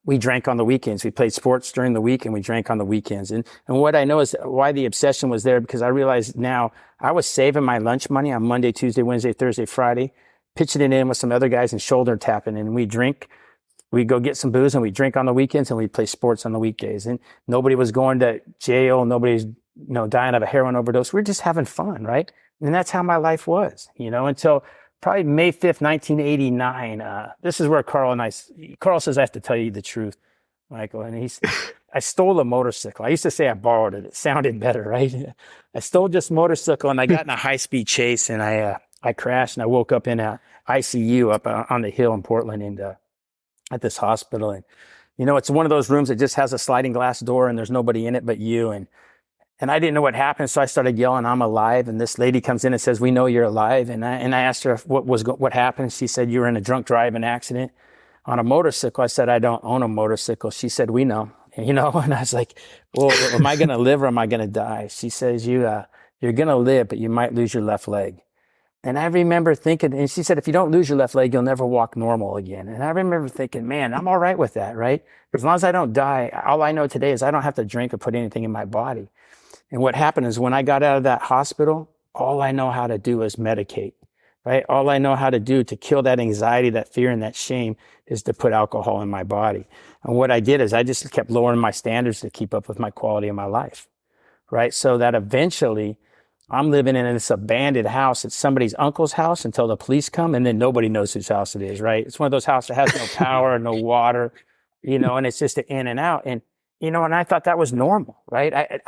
we drank on the weekends. We played sports during the week and we drank on the weekends. And what I know is why the obsession was there, because I realized now I was saving my lunch money on Monday, Tuesday, Wednesday, Thursday, Friday, pitching it in with some other guys and shoulder tapping. And we drink, we go get some booze and we drink on the weekends and we play sports on the weekdays. And nobody was going to jail. Nobody's, dying of a heroin overdose. We're just having fun, right? And that's how my life was, until probably May 5th, 1989. This is where Carl says, I have to tell you the truth, Michael. And I stole a motorcycle. I used to say I borrowed it. It sounded better, right? I stole this motorcycle and I got in a high-speed chase and I crashed and I woke up in a ICU up on the hill in Portland and at this hospital. And, it's one of those rooms that just has a sliding glass door and there's nobody in it but you. And I didn't know what happened, so I started yelling, I'm alive. And this lady comes in and says, we know you're alive. And I asked her what happened. She said, you were in a drunk driving accident on a motorcycle. I said, I don't own a motorcycle. She said, we know. And I was like, well, am I going to live or am I going to die? She says, you're going to live, but you might lose your left leg. And I remember thinking, and she said, if you don't lose your left leg, you'll never walk normal again. And I remember thinking, man, I'm all right with that, right? As long as I don't die, all I know today is I don't have to drink or put anything in my body. And what happened is when I got out of that hospital, all I know how to do is medicate, right? All I know how to do to kill that anxiety, that fear, and that shame is to put alcohol in my body. And what I did is I just kept lowering my standards to keep up with my quality of my life, right? So that eventually I'm living in this abandoned house. It's somebody's uncle's house until the police come, and then nobody knows whose house it is, right? It's one of those houses that has no power, no water, and it's just an in and out. And And I thought that was normal, right?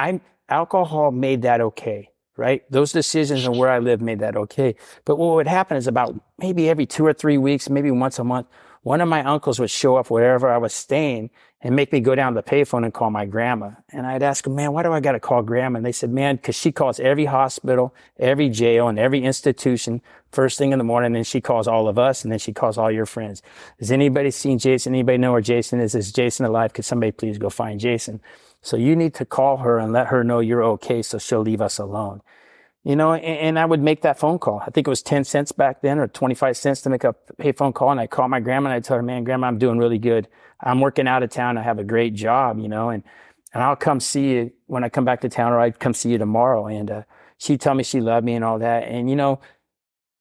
Alcohol made that okay, right? Those decisions and where I live made that okay. But what would happen is about maybe every 2 or 3 weeks, maybe once a month, one of my uncles would show up wherever I was staying and make me go down to the payphone and call my grandma. And I'd ask them, man, why do I got to call grandma? And they said, man, because she calls every hospital, every jail, and every institution first thing in the morning. And then she calls all of us, and then she calls all your friends. Has anybody seen Jason? Anybody know where Jason is? Is Jason alive? Could somebody please go find Jason? So you need to call her and let her know you're okay so she'll leave us alone. And I would make that phone call. I think it was 10 cents back then or 25 cents to make a pay phone call. And I call my grandma and I tell her, man, grandma, I'm doing really good. I'm working out of town. I have a great job, and I'll come see you when I come back to town, or I'd come see you tomorrow. And she'd tell me she loved me and all that. And,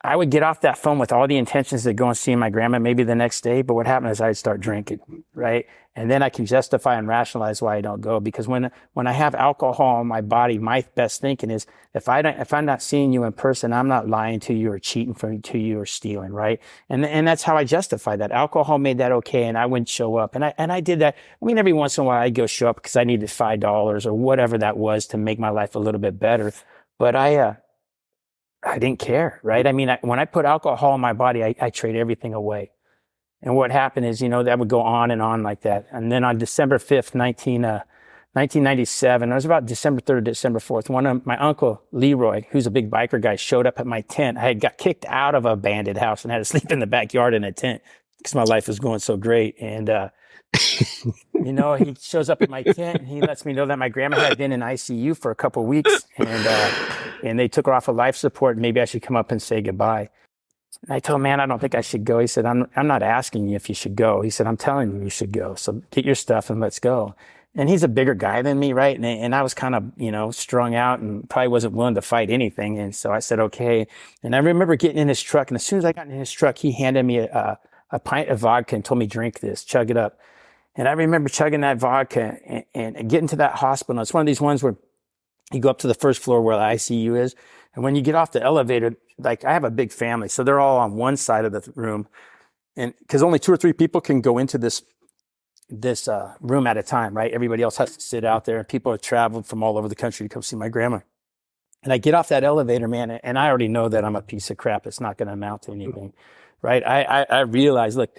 I would get off that phone with all the intentions to go and see my grandma maybe the next day. But what happened is I'd start drinking, right? And then I can justify and rationalize why I don't go. Because when I have alcohol in my body, my best thinking is if I'm not seeing you in person, I'm not lying to you or cheating to you or stealing, right? And that's how I justify that. Alcohol made that okay, and I wouldn't show up. And I did that. I mean, every once in a while I'd go show up because I needed $5 or whatever that was to make my life a little bit better. But I didn't care, right? I mean, when I put alcohol in my body, I trade everything away. And what happened is, that would go on and on like that. And then on December 5th, 1997, it was about December 3rd, December 4th, one of my uncle, Leroy, who's a big biker guy, showed up at my tent. I had got kicked out of a abandoned house and had to sleep in the backyard in a tent because my life was going so great. And, he shows up at my tent and he lets me know that my grandma had been in ICU for a couple of weeks and they took her off of life support. And maybe I should come up and say goodbye. And I told him, man, I don't think I should go. He said, I'm not asking you if you should go. He said, I'm telling you should go. So get your stuff and let's go. And he's a bigger guy than me, right? And I was kind of, strung out and probably wasn't willing to fight anything. And so I said, okay. And I remember getting in his truck. And as soon as I got in his truck, he handed me a pint of vodka and told me, drink this, chug it up. And I remember chugging that vodka and getting to that hospital. It's one of these ones where you go up to the first floor where the ICU is. And when you get off the elevator, like I have a big family, so they're all on one side of the room. And because only 2 or 3 people can go into this room at a time, right? Everybody else has to sit out there. And people have traveled from all over the country to come see my grandma. And I get off that elevator, man, and I already know that I'm a piece of crap. It's not going to amount to anything, right? I realize, look,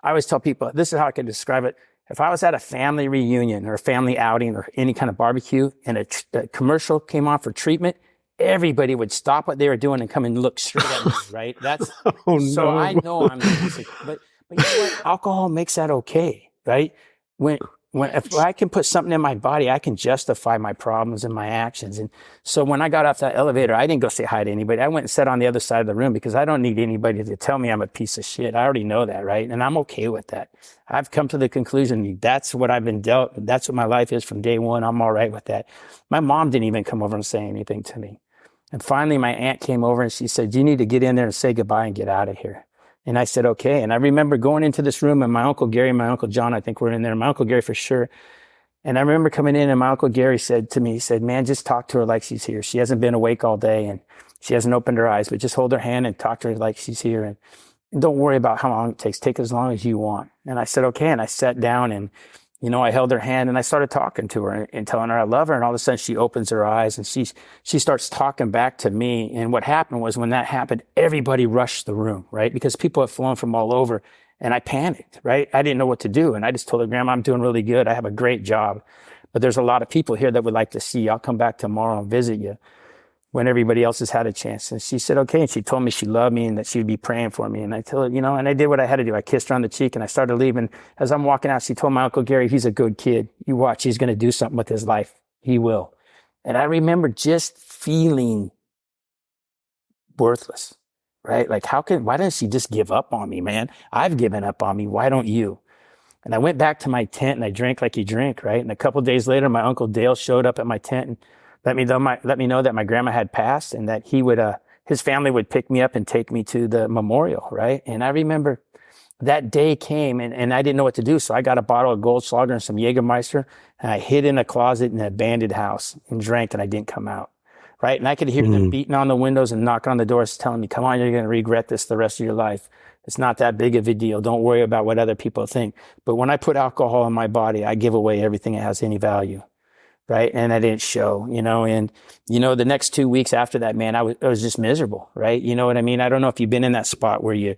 I always tell people, this is how I can describe it. If I was at a family reunion or a family outing or any kind of barbecue and a commercial came on for treatment, everybody would stop what they were doing and come and look straight at me, right? That's so no. I know I'm sick, but you know what? Alcohol makes that okay, right? If I can put something in my body, I can justify my problems and my actions. And so when I got off that elevator, I didn't go say hi to anybody. I went and sat on the other side of the room because I don't need anybody to tell me I'm a piece of shit. I already know that, right? And I'm okay with that. I've come to the conclusion that's what I've been dealt. That's what my life is from day one. I'm all right with that. My mom didn't even come over and say anything to me. And finally, my aunt came over and she said, you need to get in there and say goodbye and get out of here. And I said, okay. And I remember going into this room and my Uncle Gary and my Uncle John, I think were in there. My Uncle Gary for sure. And I remember coming in and my Uncle Gary said to me, he said, man, just talk to her like she's here. She hasn't been awake all day and she hasn't opened her eyes, but just hold her hand and talk to her like she's here. And don't worry about how long it takes. Take as long as you want. And I said, okay. And I sat down and, I held her hand and I started talking to her and telling her I love her. And all of a sudden she opens her eyes and she starts talking back to me. And what happened was when that happened, everybody rushed the room, right? Because people have flown from all over and I panicked, right? I didn't know what to do. And I just told her, Grandma, I'm doing really good. I have a great job, but there's a lot of people here that would like to see you. I'll come back tomorrow and visit you when everybody else has had a chance. And she said, okay. And she told me she loved me and that she would be praying for me. And I told her, and I did what I had to do. I kissed her on the cheek and I started leaving. As I'm walking out, she told my Uncle Gary, he's a good kid. You watch, he's going to do something with his life. He will. And I remember just feeling worthless, right? Like why doesn't she just give up on me, man? I've given up on me. Why don't you? And I went back to my tent and I drank like you drink, right? And a couple of days later, my Uncle Dale showed up at my tent and let me know that my grandma had passed and that his family would pick me up and take me to the memorial, right? And I remember that day came and I didn't know what to do. So I got a bottle of Goldschlager and some Jägermeister and I hid in a closet in an abandoned house and drank and I didn't come out, right? And I could hear them beating on the windows and knocking on the doors telling me, come on, you're going to regret this the rest of your life. It's not that big of a deal. Don't worry about what other people think. But when I put alcohol in my body, I give away everything that has any value. Right. And I didn't show, and, the next 2 weeks after that, man, I was just miserable. Right. You know what I mean? I don't know if you've been in that spot where you're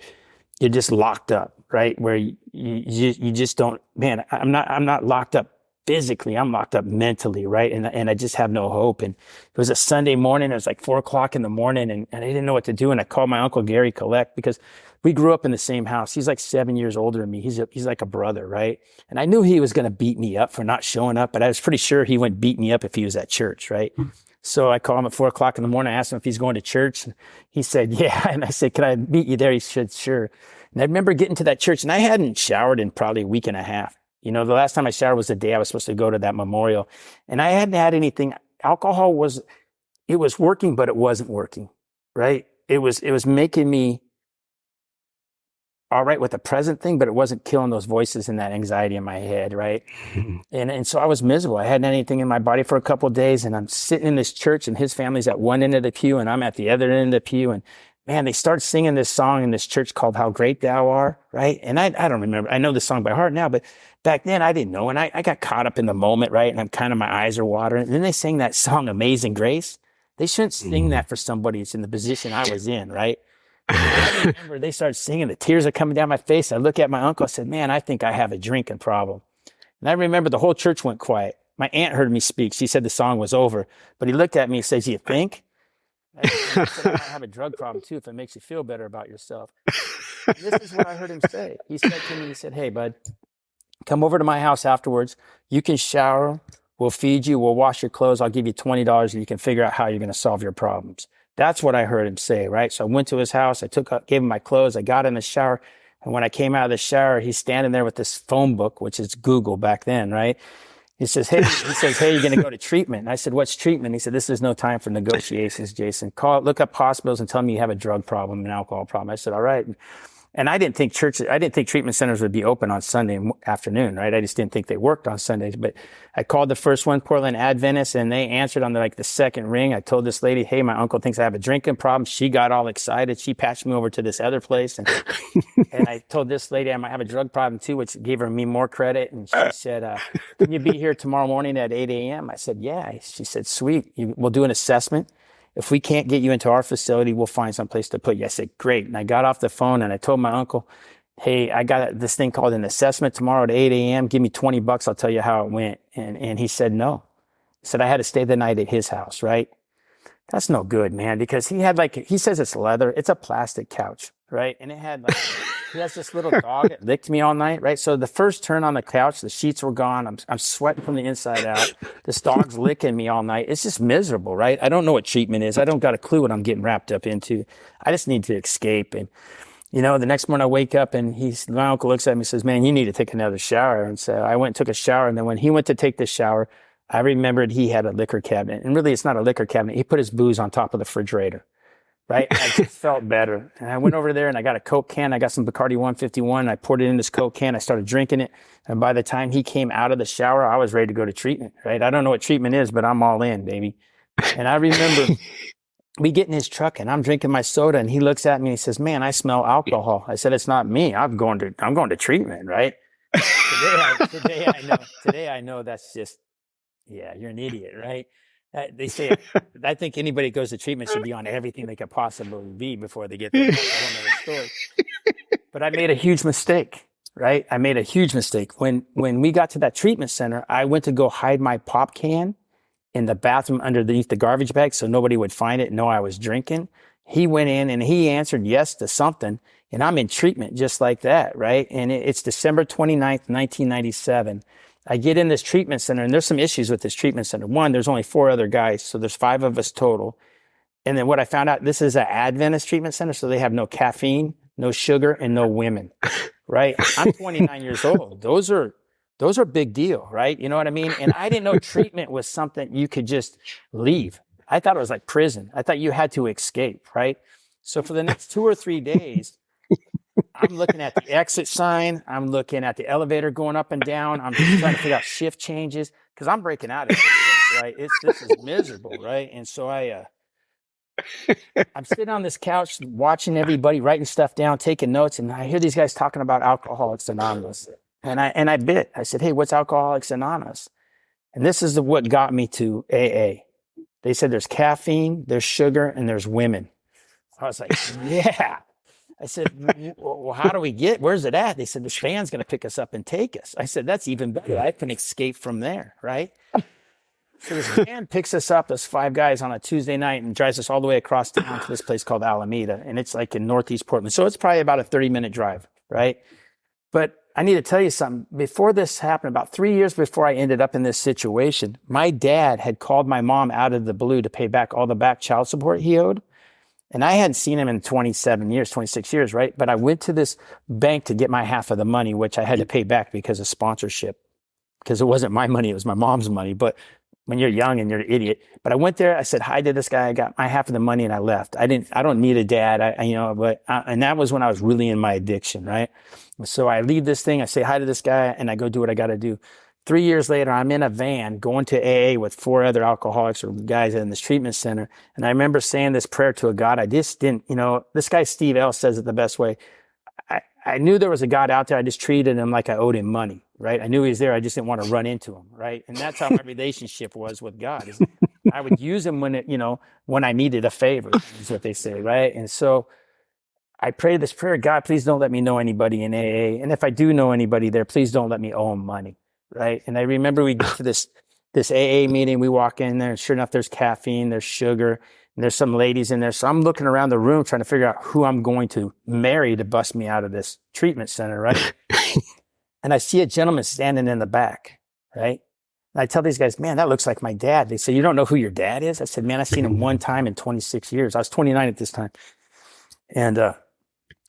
just locked up, right? Where you just don't, man, I'm not locked up physically. I'm locked up mentally. Right. And I just have no hope. And it was a Sunday morning. It was like 4 o'clock in the morning and I didn't know what to do. And I called my uncle Gary Collect because we grew up in the same house. He's like 7 years older than me. He's like a brother. Right. And I knew he was going to beat me up for not showing up, but I was pretty sure he wouldn't beat me up if he was at church. Right. So I called him at 4 o'clock in the morning. I asked him if he's going to church. And he said, yeah. And I said, can I meet you there? He said, sure. And I remember getting to that church and I hadn't showered in probably a week and a half. The last time I showered was the day I was supposed to go to that memorial. And I hadn't had anything. Alcohol was working, but it wasn't working. Right. It was making me all right with the present thing, but it wasn't killing those voices and that anxiety in my head, right? And so I was miserable. I hadn't had anything in my body for a couple of days, and I'm sitting in this church, and his family's at one end of the pew, and I'm at the other end of the pew, and man, they start singing this song in this church called "How Great Thou Art," right? And I don't remember. I know the song by heart now, but back then I didn't know, and I got caught up in the moment, right? And my eyes are watering. And then they sang that song "Amazing Grace." They shouldn't sing that for somebody that's in the position I was in, right? I remember they started singing. The tears are coming down my face. I look at my uncle. I said, man, I think I have a drinking problem. And I remember the whole church went quiet. My aunt heard me speak. She said the song was over. But he looked at me and says, you think? I said, I might have a drug problem too if it makes you feel better about yourself. And this is what I heard him say. He said to me, he said, hey, bud, come over to my house afterwards. You can shower. We'll feed you. We'll wash your clothes. I'll give you $20 and you can figure out how you're going to solve your problems. That's what I heard him say, right? So I went to his house. Gave him my clothes. I got in the shower. And when I came out of the shower, he's standing there with this phone book, which is Google back then, right? He says, hey, you're going to go to treatment. And I said, what's treatment? He said, this is no time for negotiations, Jason. Look up hospitals and tell me you have a drug problem, an alcohol problem. I said, all right. And I didn't think treatment centers would be open on Sunday afternoon, right? I just didn't think they worked on Sundays. But I called the first one, Portland Adventist, and they answered on the second ring. I told this lady, hey, my uncle thinks I have a drinking problem. She got all excited. She patched me over to this other place. And I told this lady I might have a drug problem too, which gave me more credit. And she said, can you be here tomorrow morning at 8 a.m.? I said, yeah. She said, sweet. We'll do an assessment. If we can't get you into our facility, we'll find some place to put you. I said, great. And I got off the phone and I told my uncle, hey, I got this thing called an assessment tomorrow at 8 a.m. Give me $20. I'll tell you how it went. And he said, no. He said, I had to stay the night at his house, right? That's no good, man, because he had he says it's leather. It's a plastic couch, right? And it had he has this little dog that licked me all night, right? So the first turn on the couch, the sheets were gone. I'm sweating from the inside out. This dog's licking me all night. It's just miserable, right? I don't know what treatment is. I don't got a clue what I'm getting wrapped up into. I just need to escape. And, the next morning I wake up and my uncle looks at me and says, man, you need to take another shower. And so I went and took a shower. And then when he went to take the shower, I remembered he had a liquor cabinet. And really, it's not a liquor cabinet. He put his booze on top of the refrigerator. Right? I just felt better. And I went over there and I got a Coke can. I got some Bacardi 151. I poured it in this Coke can. I started drinking it. And by the time he came out of the shower, I was ready to go to treatment, right? I don't know what treatment is, but I'm all in, baby. And I remember we get in his truck and I'm drinking my soda and he looks at me and he says, man, I smell alcohol. I said, it's not me. I'm going to treatment, right? Today I know that's just, yeah, you're an idiot, right? They say, I think anybody that goes to treatment should be on everything they could possibly be before they get there. That's a whole nother story. But I made a huge mistake, right? I made a huge mistake. When we got to that treatment center, I went to go hide my pop can in the bathroom underneath the garbage bag so nobody would find it and know I was drinking. He went in and he answered yes to something, and I'm in treatment just like that, right? And it's December 29th, 1997. I get in this treatment center, and there's some issues with this treatment center. One, there's only 4 other guys, so there's 5 of us total. And then what I found out, this is an Adventist treatment center, so they have no caffeine, no sugar, and no women, right? I'm 29 years old. Those are big deal, right? You know what I mean? And I didn't know treatment was something you could just leave. I thought it was like prison. I thought you had to escape, right? So for the next 2 or 3 days, I'm looking at the exit sign. I'm looking at the elevator going up and down. I'm just trying to figure out shift changes because I'm breaking out of this place, right? This is miserable, right? And so I I'm sitting on this couch watching everybody writing stuff down, taking notes, and I hear these guys talking about Alcoholics Anonymous. And I bit. I said, "Hey, what's Alcoholics Anonymous?" And this is what got me to AA. They said there's caffeine, there's sugar, and there's women. I was like, yeah. I said, well, how do we where's it at? They said, this van's going to pick us up and take us. I said, that's even better. I can escape from there, right? So this van picks us up, those 5 guys, on a Tuesday night and drives us all the way across town to this place called Alameda. And it's like in Northeast Portland. So it's probably about a 30-minute drive, right? But I need to tell you something. Before this happened, about 3 years before I ended up in this situation, my dad had called my mom out of the blue to pay back all the back child support he owed. And I hadn't seen him in 27 years, 26 years, right? But I went to this bank to get my half of the money, which I had to pay back because of sponsorship, because it wasn't my money, it was my mom's money. But when you're young and you're an idiot. But I went there, I said hi to this guy, I got my half of the money, and I left. I don't need a dad, and that was when I was really in my addiction, right? So I leave this thing, I say hi to this guy, and I go do what I got to do. 3 years later, I'm in a van going to AA with 4 other alcoholics or guys in this treatment center. And I remember saying this prayer to a God. I just didn't, this guy, Steve L, says it the best way. I knew there was a God out there. I just treated him like I owed him money, right? I knew he was there. I just didn't want to run into him, right? And that's how my relationship was with God. I would use him when I needed a favor, is what they say, right? And so I prayed this prayer, God, please don't let me know anybody in AA. And if I do know anybody there, please don't let me owe them money, right? And I remember we get to this AA meeting. We walk in there, and sure enough, there's caffeine, there's sugar, and there's some ladies in there. So I'm looking around the room trying to figure out who I'm going to marry to bust me out of this treatment center, right? And I see a gentleman standing in the back, right? And I tell these guys, man, that looks like my dad. They say, you don't know who your dad is? I said, man, I've seen him one time in 26 years. I was 29 at this time. And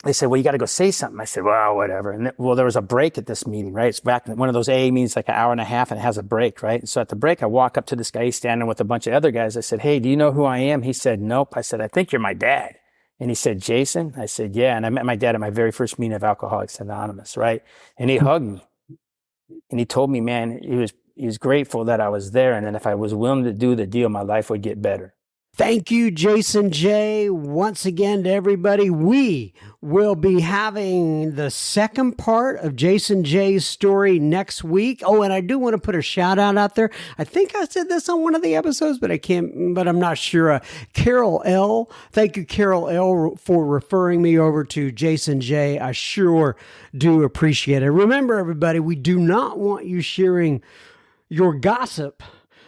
they said, well, you got to go say something. I said, well, whatever. And there was a break at this meeting, right? It's back in one of those AA meetings, like an hour and a half, and it has a break, right? And so at the break, I walk up to this guy. He's standing with a bunch of other guys. I said, hey, do you know who I am? He said, nope. I said, I think you're my dad. And he said, Jason? I said, yeah. And I met my dad at my very first meeting of Alcoholics Anonymous, right? And he hugged me. And he told me, man, he was grateful that I was there. And then if I was willing to do the deal, my life would get better. Thank you, Jason J. Once again to everybody. We will be having the second part of Jason J's story next week. Oh, and I do want to put a shout out there. I think I said this on one of the episodes, but I'm not sure. Carol L. Thank you, Carol L., for referring me over to Jason J. I sure do appreciate it. Remember, everybody, we do not want you sharing your gossip,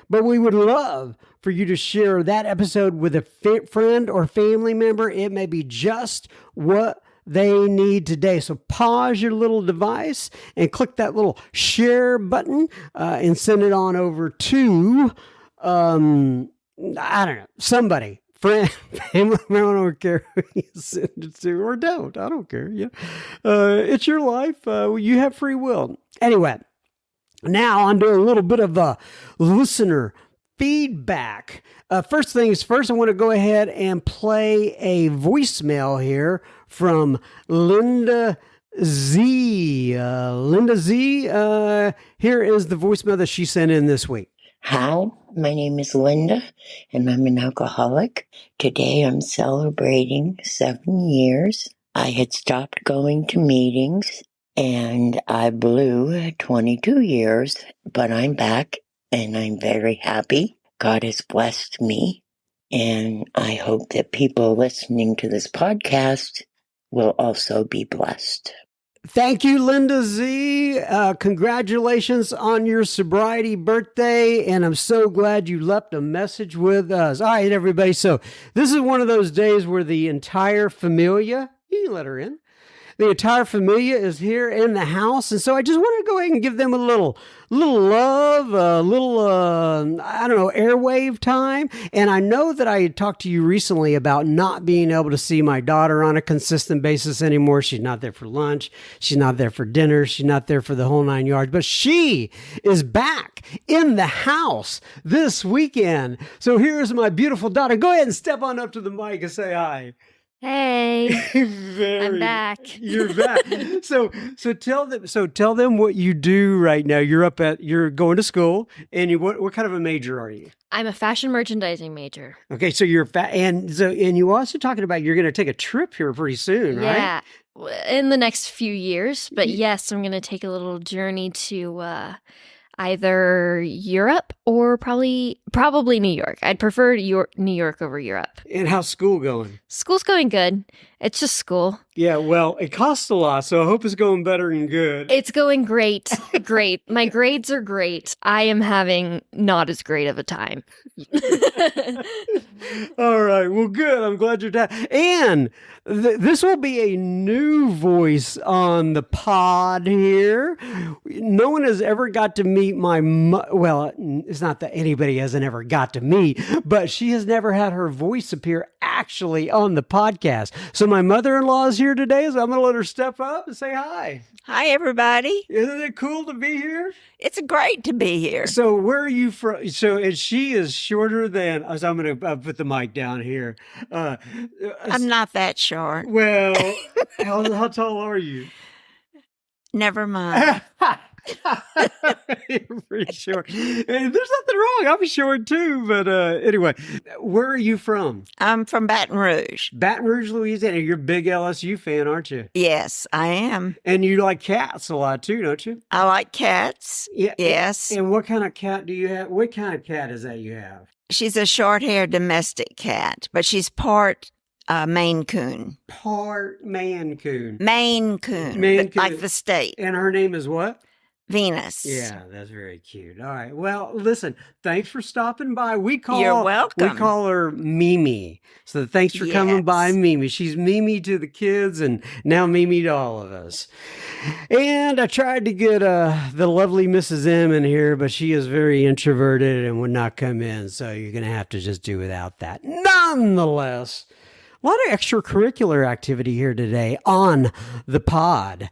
but we would love for you to share that episode with a friend or family member. It may be just what they need today. So pause your little device and click that little share button and send it on over to, I don't know, somebody. Friend, family member, I don't care who you send it to, or don't. I don't care. Yeah, it's your life. You have free will. Anyway, now on to a little bit of a listener feedback. First things first, I want to go ahead and play a voicemail here from Linda Z. Linda Z, here is the voicemail that she sent in this week. Hi, my name is Linda, and I'm an alcoholic. Today I'm celebrating 7 years. I had stopped going to meetings, and I blew 22 years, but I'm back, and I'm very happy. God has blessed me, and I hope that people listening to this podcast will also be blessed. Thank you, Linda Z. Congratulations on your sobriety birthday, and I'm so glad you left a message with us. All right, everybody, so this is one of those days where the entire familia, you can let her in, the entire familia is here in the house, and so I just want to go ahead and give them a little love, a little, airwave time. And I know that I had talked to you recently about not being able to see my daughter on a consistent basis anymore. She's not there for lunch. She's not there for dinner. She's not there for the whole 9 yards. But she is back in the house this weekend. So here's my beautiful daughter. Go ahead and step on up to the mic and say hi. Hey, Very, I'm back. You're back. So tell them what you do right now. You're going to school, and what kind of a major are you? I'm a fashion merchandising major. Okay, so and you also talking about you're going to take a trip here pretty soon, right? Yeah, in the next few years. But yes, I'm going to take a little journey to either Europe or probably New York. I'd prefer New York over Europe. And how's school going? School's going good. It's just school. Yeah, well, it costs a lot, so I hope it's going better than good. It's going great. Great. My grades are great. I am having not as great of a time. All right. Well, good. I'm glad you're down. And this will be a new voice on the pod here. No one has ever got to meet well, it's not that anybody hasn't ever got to meet, but she has never had her voice appear actually on the podcast. So my mother-in-law is here today, so I'm going to let her step up and say hi. Hi, everybody. Isn't it cool to be here? It's great to be here. So where are you from? So and she is shorter than. So I'm going to put the mic down here. I'm not that short. Well, how tall are you? Never mind. You're pretty short. And there's nothing wrong. I'm short too. But anyway, where are you from? I'm from Baton Rouge. Baton Rouge, Louisiana. You're a big LSU fan, aren't you? Yes, I am. And you like cats a lot too, don't you? I like cats. Yeah. Yes. And what kind of cat do you have? What kind of cat is that you have? She's a short-haired domestic cat, but she's part Maine Coon. Part Maine Coon. Maine Coon. Maine Coon. Like the state. And her name is what? Venus. Yeah, that's very cute. All right. Well, listen, thanks for stopping by. You're welcome. We call her Mimi. So thanks for coming by, Yes. Mimi. She's Mimi to the kids and now Mimi to all of us. And I tried to get the lovely Mrs. M in here, but she is very introverted and would not come in. So you're going to have to just do without that. Nonetheless, a lot of extracurricular activity here today on the pod.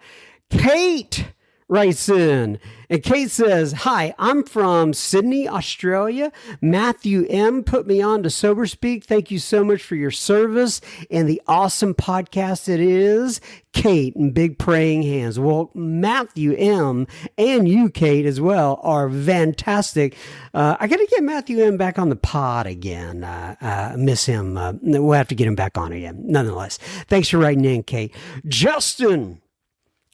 Kate writes in, and Kate says, "Hi, I'm from Sydney, Australia. Matthew M. put me on to Sober Speak. Thank you so much for your service and the awesome podcast it is. Kate," and big praying hands. Well, Matthew M. and you, Kate, as well, are fantastic. I got to get Matthew M. back on the pod again. Miss him. We'll have to get him back on again. Nonetheless, thanks for writing in, Kate. Justin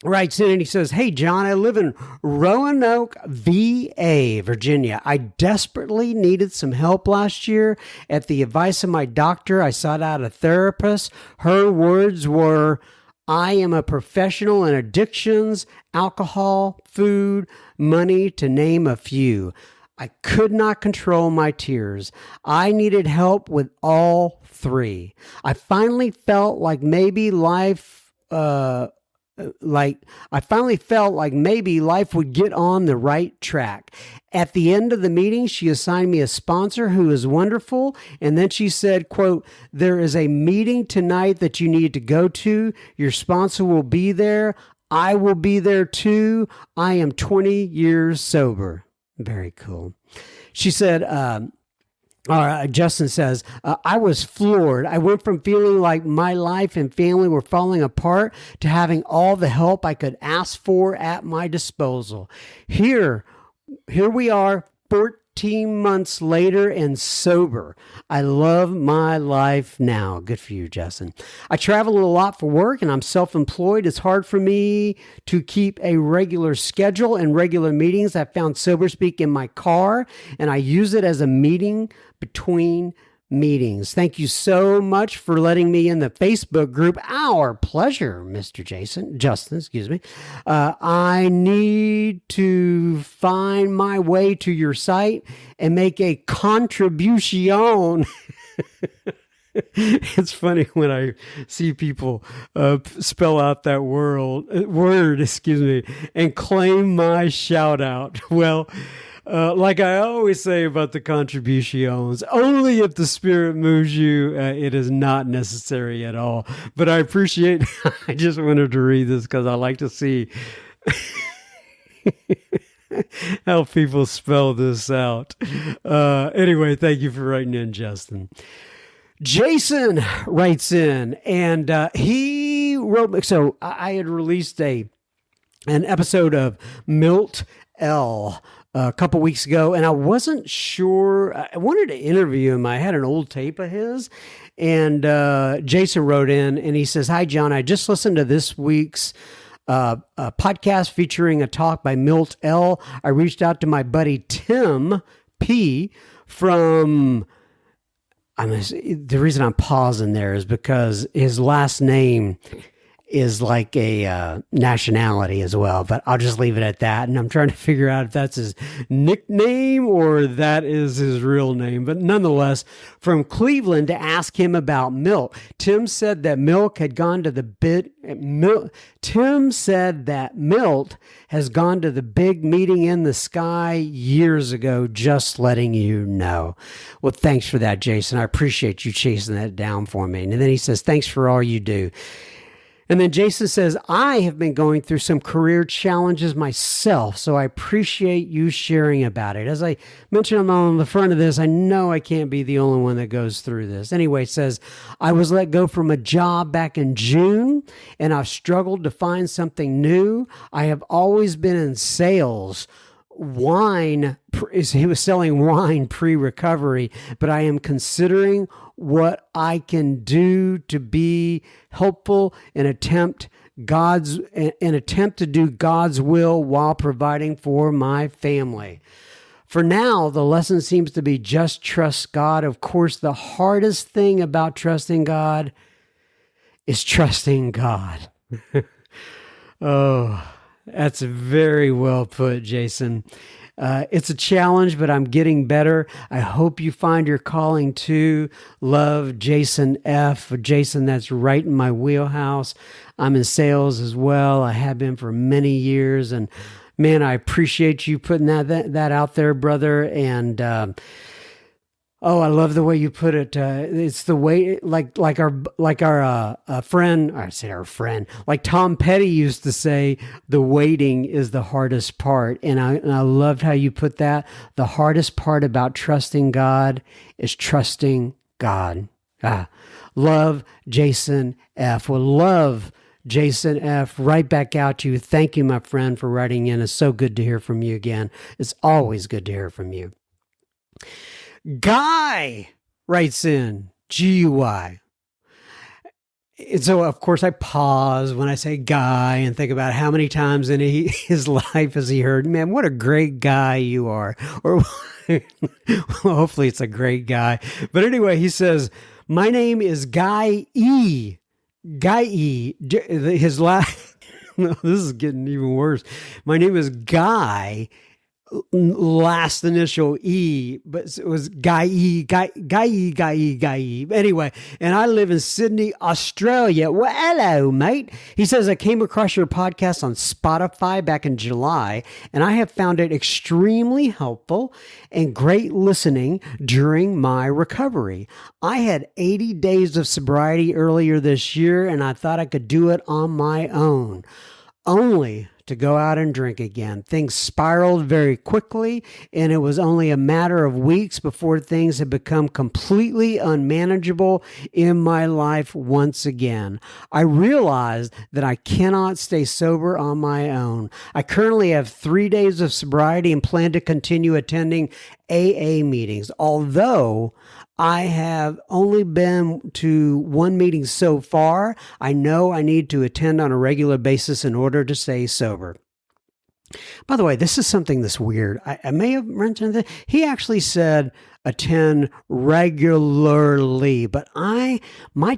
writes in and he says, "Hey, John, I live in Roanoke, VA, Virginia. I desperately needed some help last year. At the advice of my doctor, I sought out a therapist. Her words were, 'I am a professional in addictions, alcohol, food, money, to name a few.' I could not control my tears. I needed help with all three. I finally felt like maybe life would get on the right track. At the end of the meeting, she assigned me a sponsor who is wonderful. And then she said, quote, 'There is a meeting tonight that you need to go to. Your sponsor will be there. I will be there too. I am 20 years sober.'" Very cool. She said, Justin says, "I was floored. I went from feeling like my life and family were falling apart to having all the help I could ask for at my disposal. Here we are 14 months later and sober. I love my life now." Good for you, Justin. "I travel a lot for work and I'm self-employed. It's hard for me to keep a regular schedule and regular meetings. I found Sober Speak in my car and I use it as a meeting between meetings. Thank you so much for letting me in the Facebook group." Our pleasure, Mr. Justin, excuse me. "I need to find my way to your site and make a contribution." It's funny when I see people spell out that word, and claim my shout out. Well, like I always say about the contributions, only if the Spirit moves you, it is not necessary at all. But I appreciate, I just wanted to read this because I like to see how people spell this out. Anyway, thank you for writing in, Justin. Jason writes in, and he wrote. So I had released an episode of Milt L a couple weeks ago, and I wasn't sure. I wanted to interview him. I had an old tape of his, and Jason wrote in, and he says, "Hi, John. I just listened to this week's a podcast featuring a talk by Milt L. I reached out to my buddy Tim P from." The reason I'm pausing there is because his last name is like a nationality as well, but I'll just leave it at that. And I'm trying to figure out if that's his nickname or that is his real name. But nonetheless, from Cleveland to ask him about Milt. Tim said that Milt has gone to the big meeting in the sky years ago, just letting you know. Well, thanks for that, Jason. I appreciate you chasing that down for me. And then he says, thanks for all you do. And then Jason says, I have been going through some career challenges myself, so I appreciate you sharing about it. As I mentioned on the front of this, I know I can't be the only one that goes through this. Anyway, it says, I was let go from a job back in June, and I've struggled to find something new. I have always been in sales. He was selling wine pre-recovery, but I am considering what I can do to be helpful and attempt to do God's will while providing for my family. For now, the lesson seems to be just trust God. Of course, the hardest thing about trusting God is trusting God. Oh, that's very well put, Jason. It's a challenge, but I'm getting better. I hope you find your calling too. Love, Jason F. Jason, that's right in my wheelhouse. I'm in sales as well. I have been for many years. And man, I appreciate you putting that out there, brother. And I love the way you put it. It's the way, like our friend. I say our friend, like Tom Petty used to say, the waiting is the hardest part. And I loved how you put that. The hardest part about trusting God is trusting God. Love, Jason F. Well, love, Jason F. Right back out to you. Thank you, my friend, for writing in. It's so good to hear from you again. It's always good to hear from you. Guy writes in, GUI. And so, of course, I pause when I say guy and think about how many times in his life has he heard, man, what a great guy you are. Or well, hopefully it's a great guy. But anyway, he says, my name is Guy E. Guy E. His last, no, this is getting even worse. My name is Guy, last initial E, but it was Guy E. Anyway, and I live in Sydney, Australia. Well, hello, mate. He says, I came across your podcast on Spotify back in July, and I have found it extremely helpful and great listening during my recovery. I had 80 days of sobriety earlier this year, and I thought I could do it on my own, only to go out and drink again. Things spiraled very quickly, and it was only a matter of weeks before things had become completely unmanageable in my life once again. I realized that I cannot stay sober on my own. I currently have 3 days of sobriety and plan to continue attending AA meetings, although I have only been to one meeting so far. I know I need to attend on a regular basis in order to stay sober. By the way, this is something that's weird. I may have mentioned that. He actually said attend regularly, but my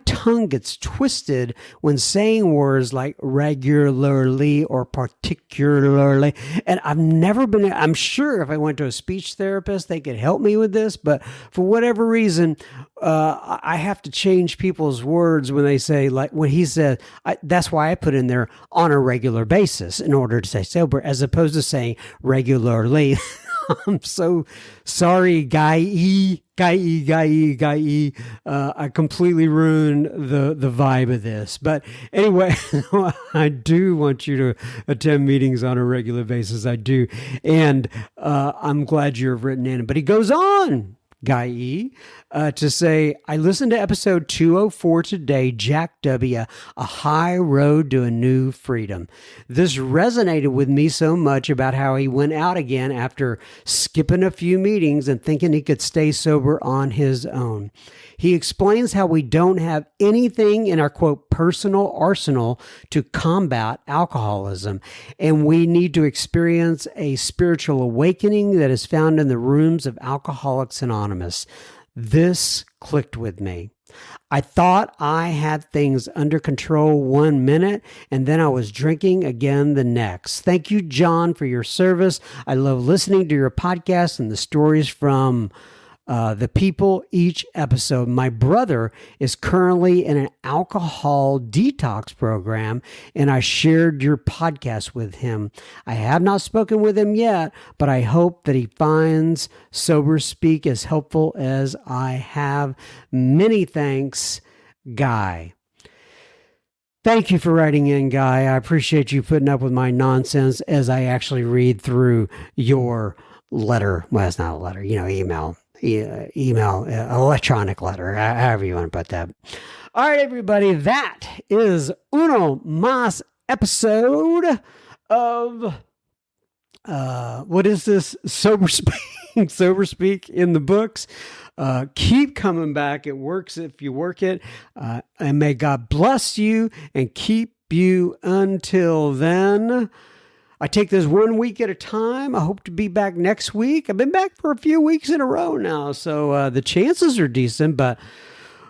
tongue gets twisted when saying words like regularly or particularly. And I'm sure if I went to a speech therapist, they could help me with this, but for whatever reason, I have to change people's words when they say, like when he said, that's why I put in there on a regular basis in order to say sober, as opposed to saying regularly. I'm so sorry, Guy E. I completely ruined the vibe of this. But anyway, I do want you to attend meetings on a regular basis. I do. And I'm glad you've written in. But he goes on. Guy E, to say, I listened to episode 204 today, Jack W., A High Road to a New Freedom. This resonated with me so much about how he went out again after skipping a few meetings and thinking he could stay sober on his own. He explains how we don't have anything in our, quote, personal arsenal to combat alcoholism, and we need to experience a spiritual awakening that is found in the rooms of Alcoholics Anonymous. This clicked with me. I thought I had things under control 1 minute, and then I was drinking again the next. Thank you, John, for your service. I love listening to your podcast and the stories from the people each episode. My brother is currently in an alcohol detox program, and I shared your podcast with him. I have not spoken with him yet, but I hope that he finds Sober Speak as helpful as I have. Many thanks, Guy. Thank you for writing in, Guy. I appreciate you putting up with my nonsense as I actually read through your letter. Well, it's not a letter, email, electronic letter, however you want to put that. All right, everybody, that is uno más episode of, what is this? Sober Speak in the books. Keep coming back. It works if you work it. And may God bless you and keep you until then. I take this 1 week at a time. I hope to be back next week. I've been back for a few weeks in a row now, so the chances are decent, but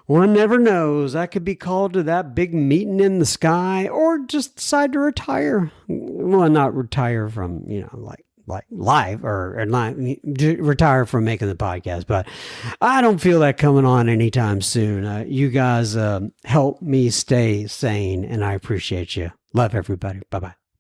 one never knows. I could be called to that big meeting in the sky or just decide to retire. Well, not retire from, like live or not retire from making the podcast, but I don't feel that coming on anytime soon. You guys help me stay sane, and I appreciate you. Love everybody. Bye-bye.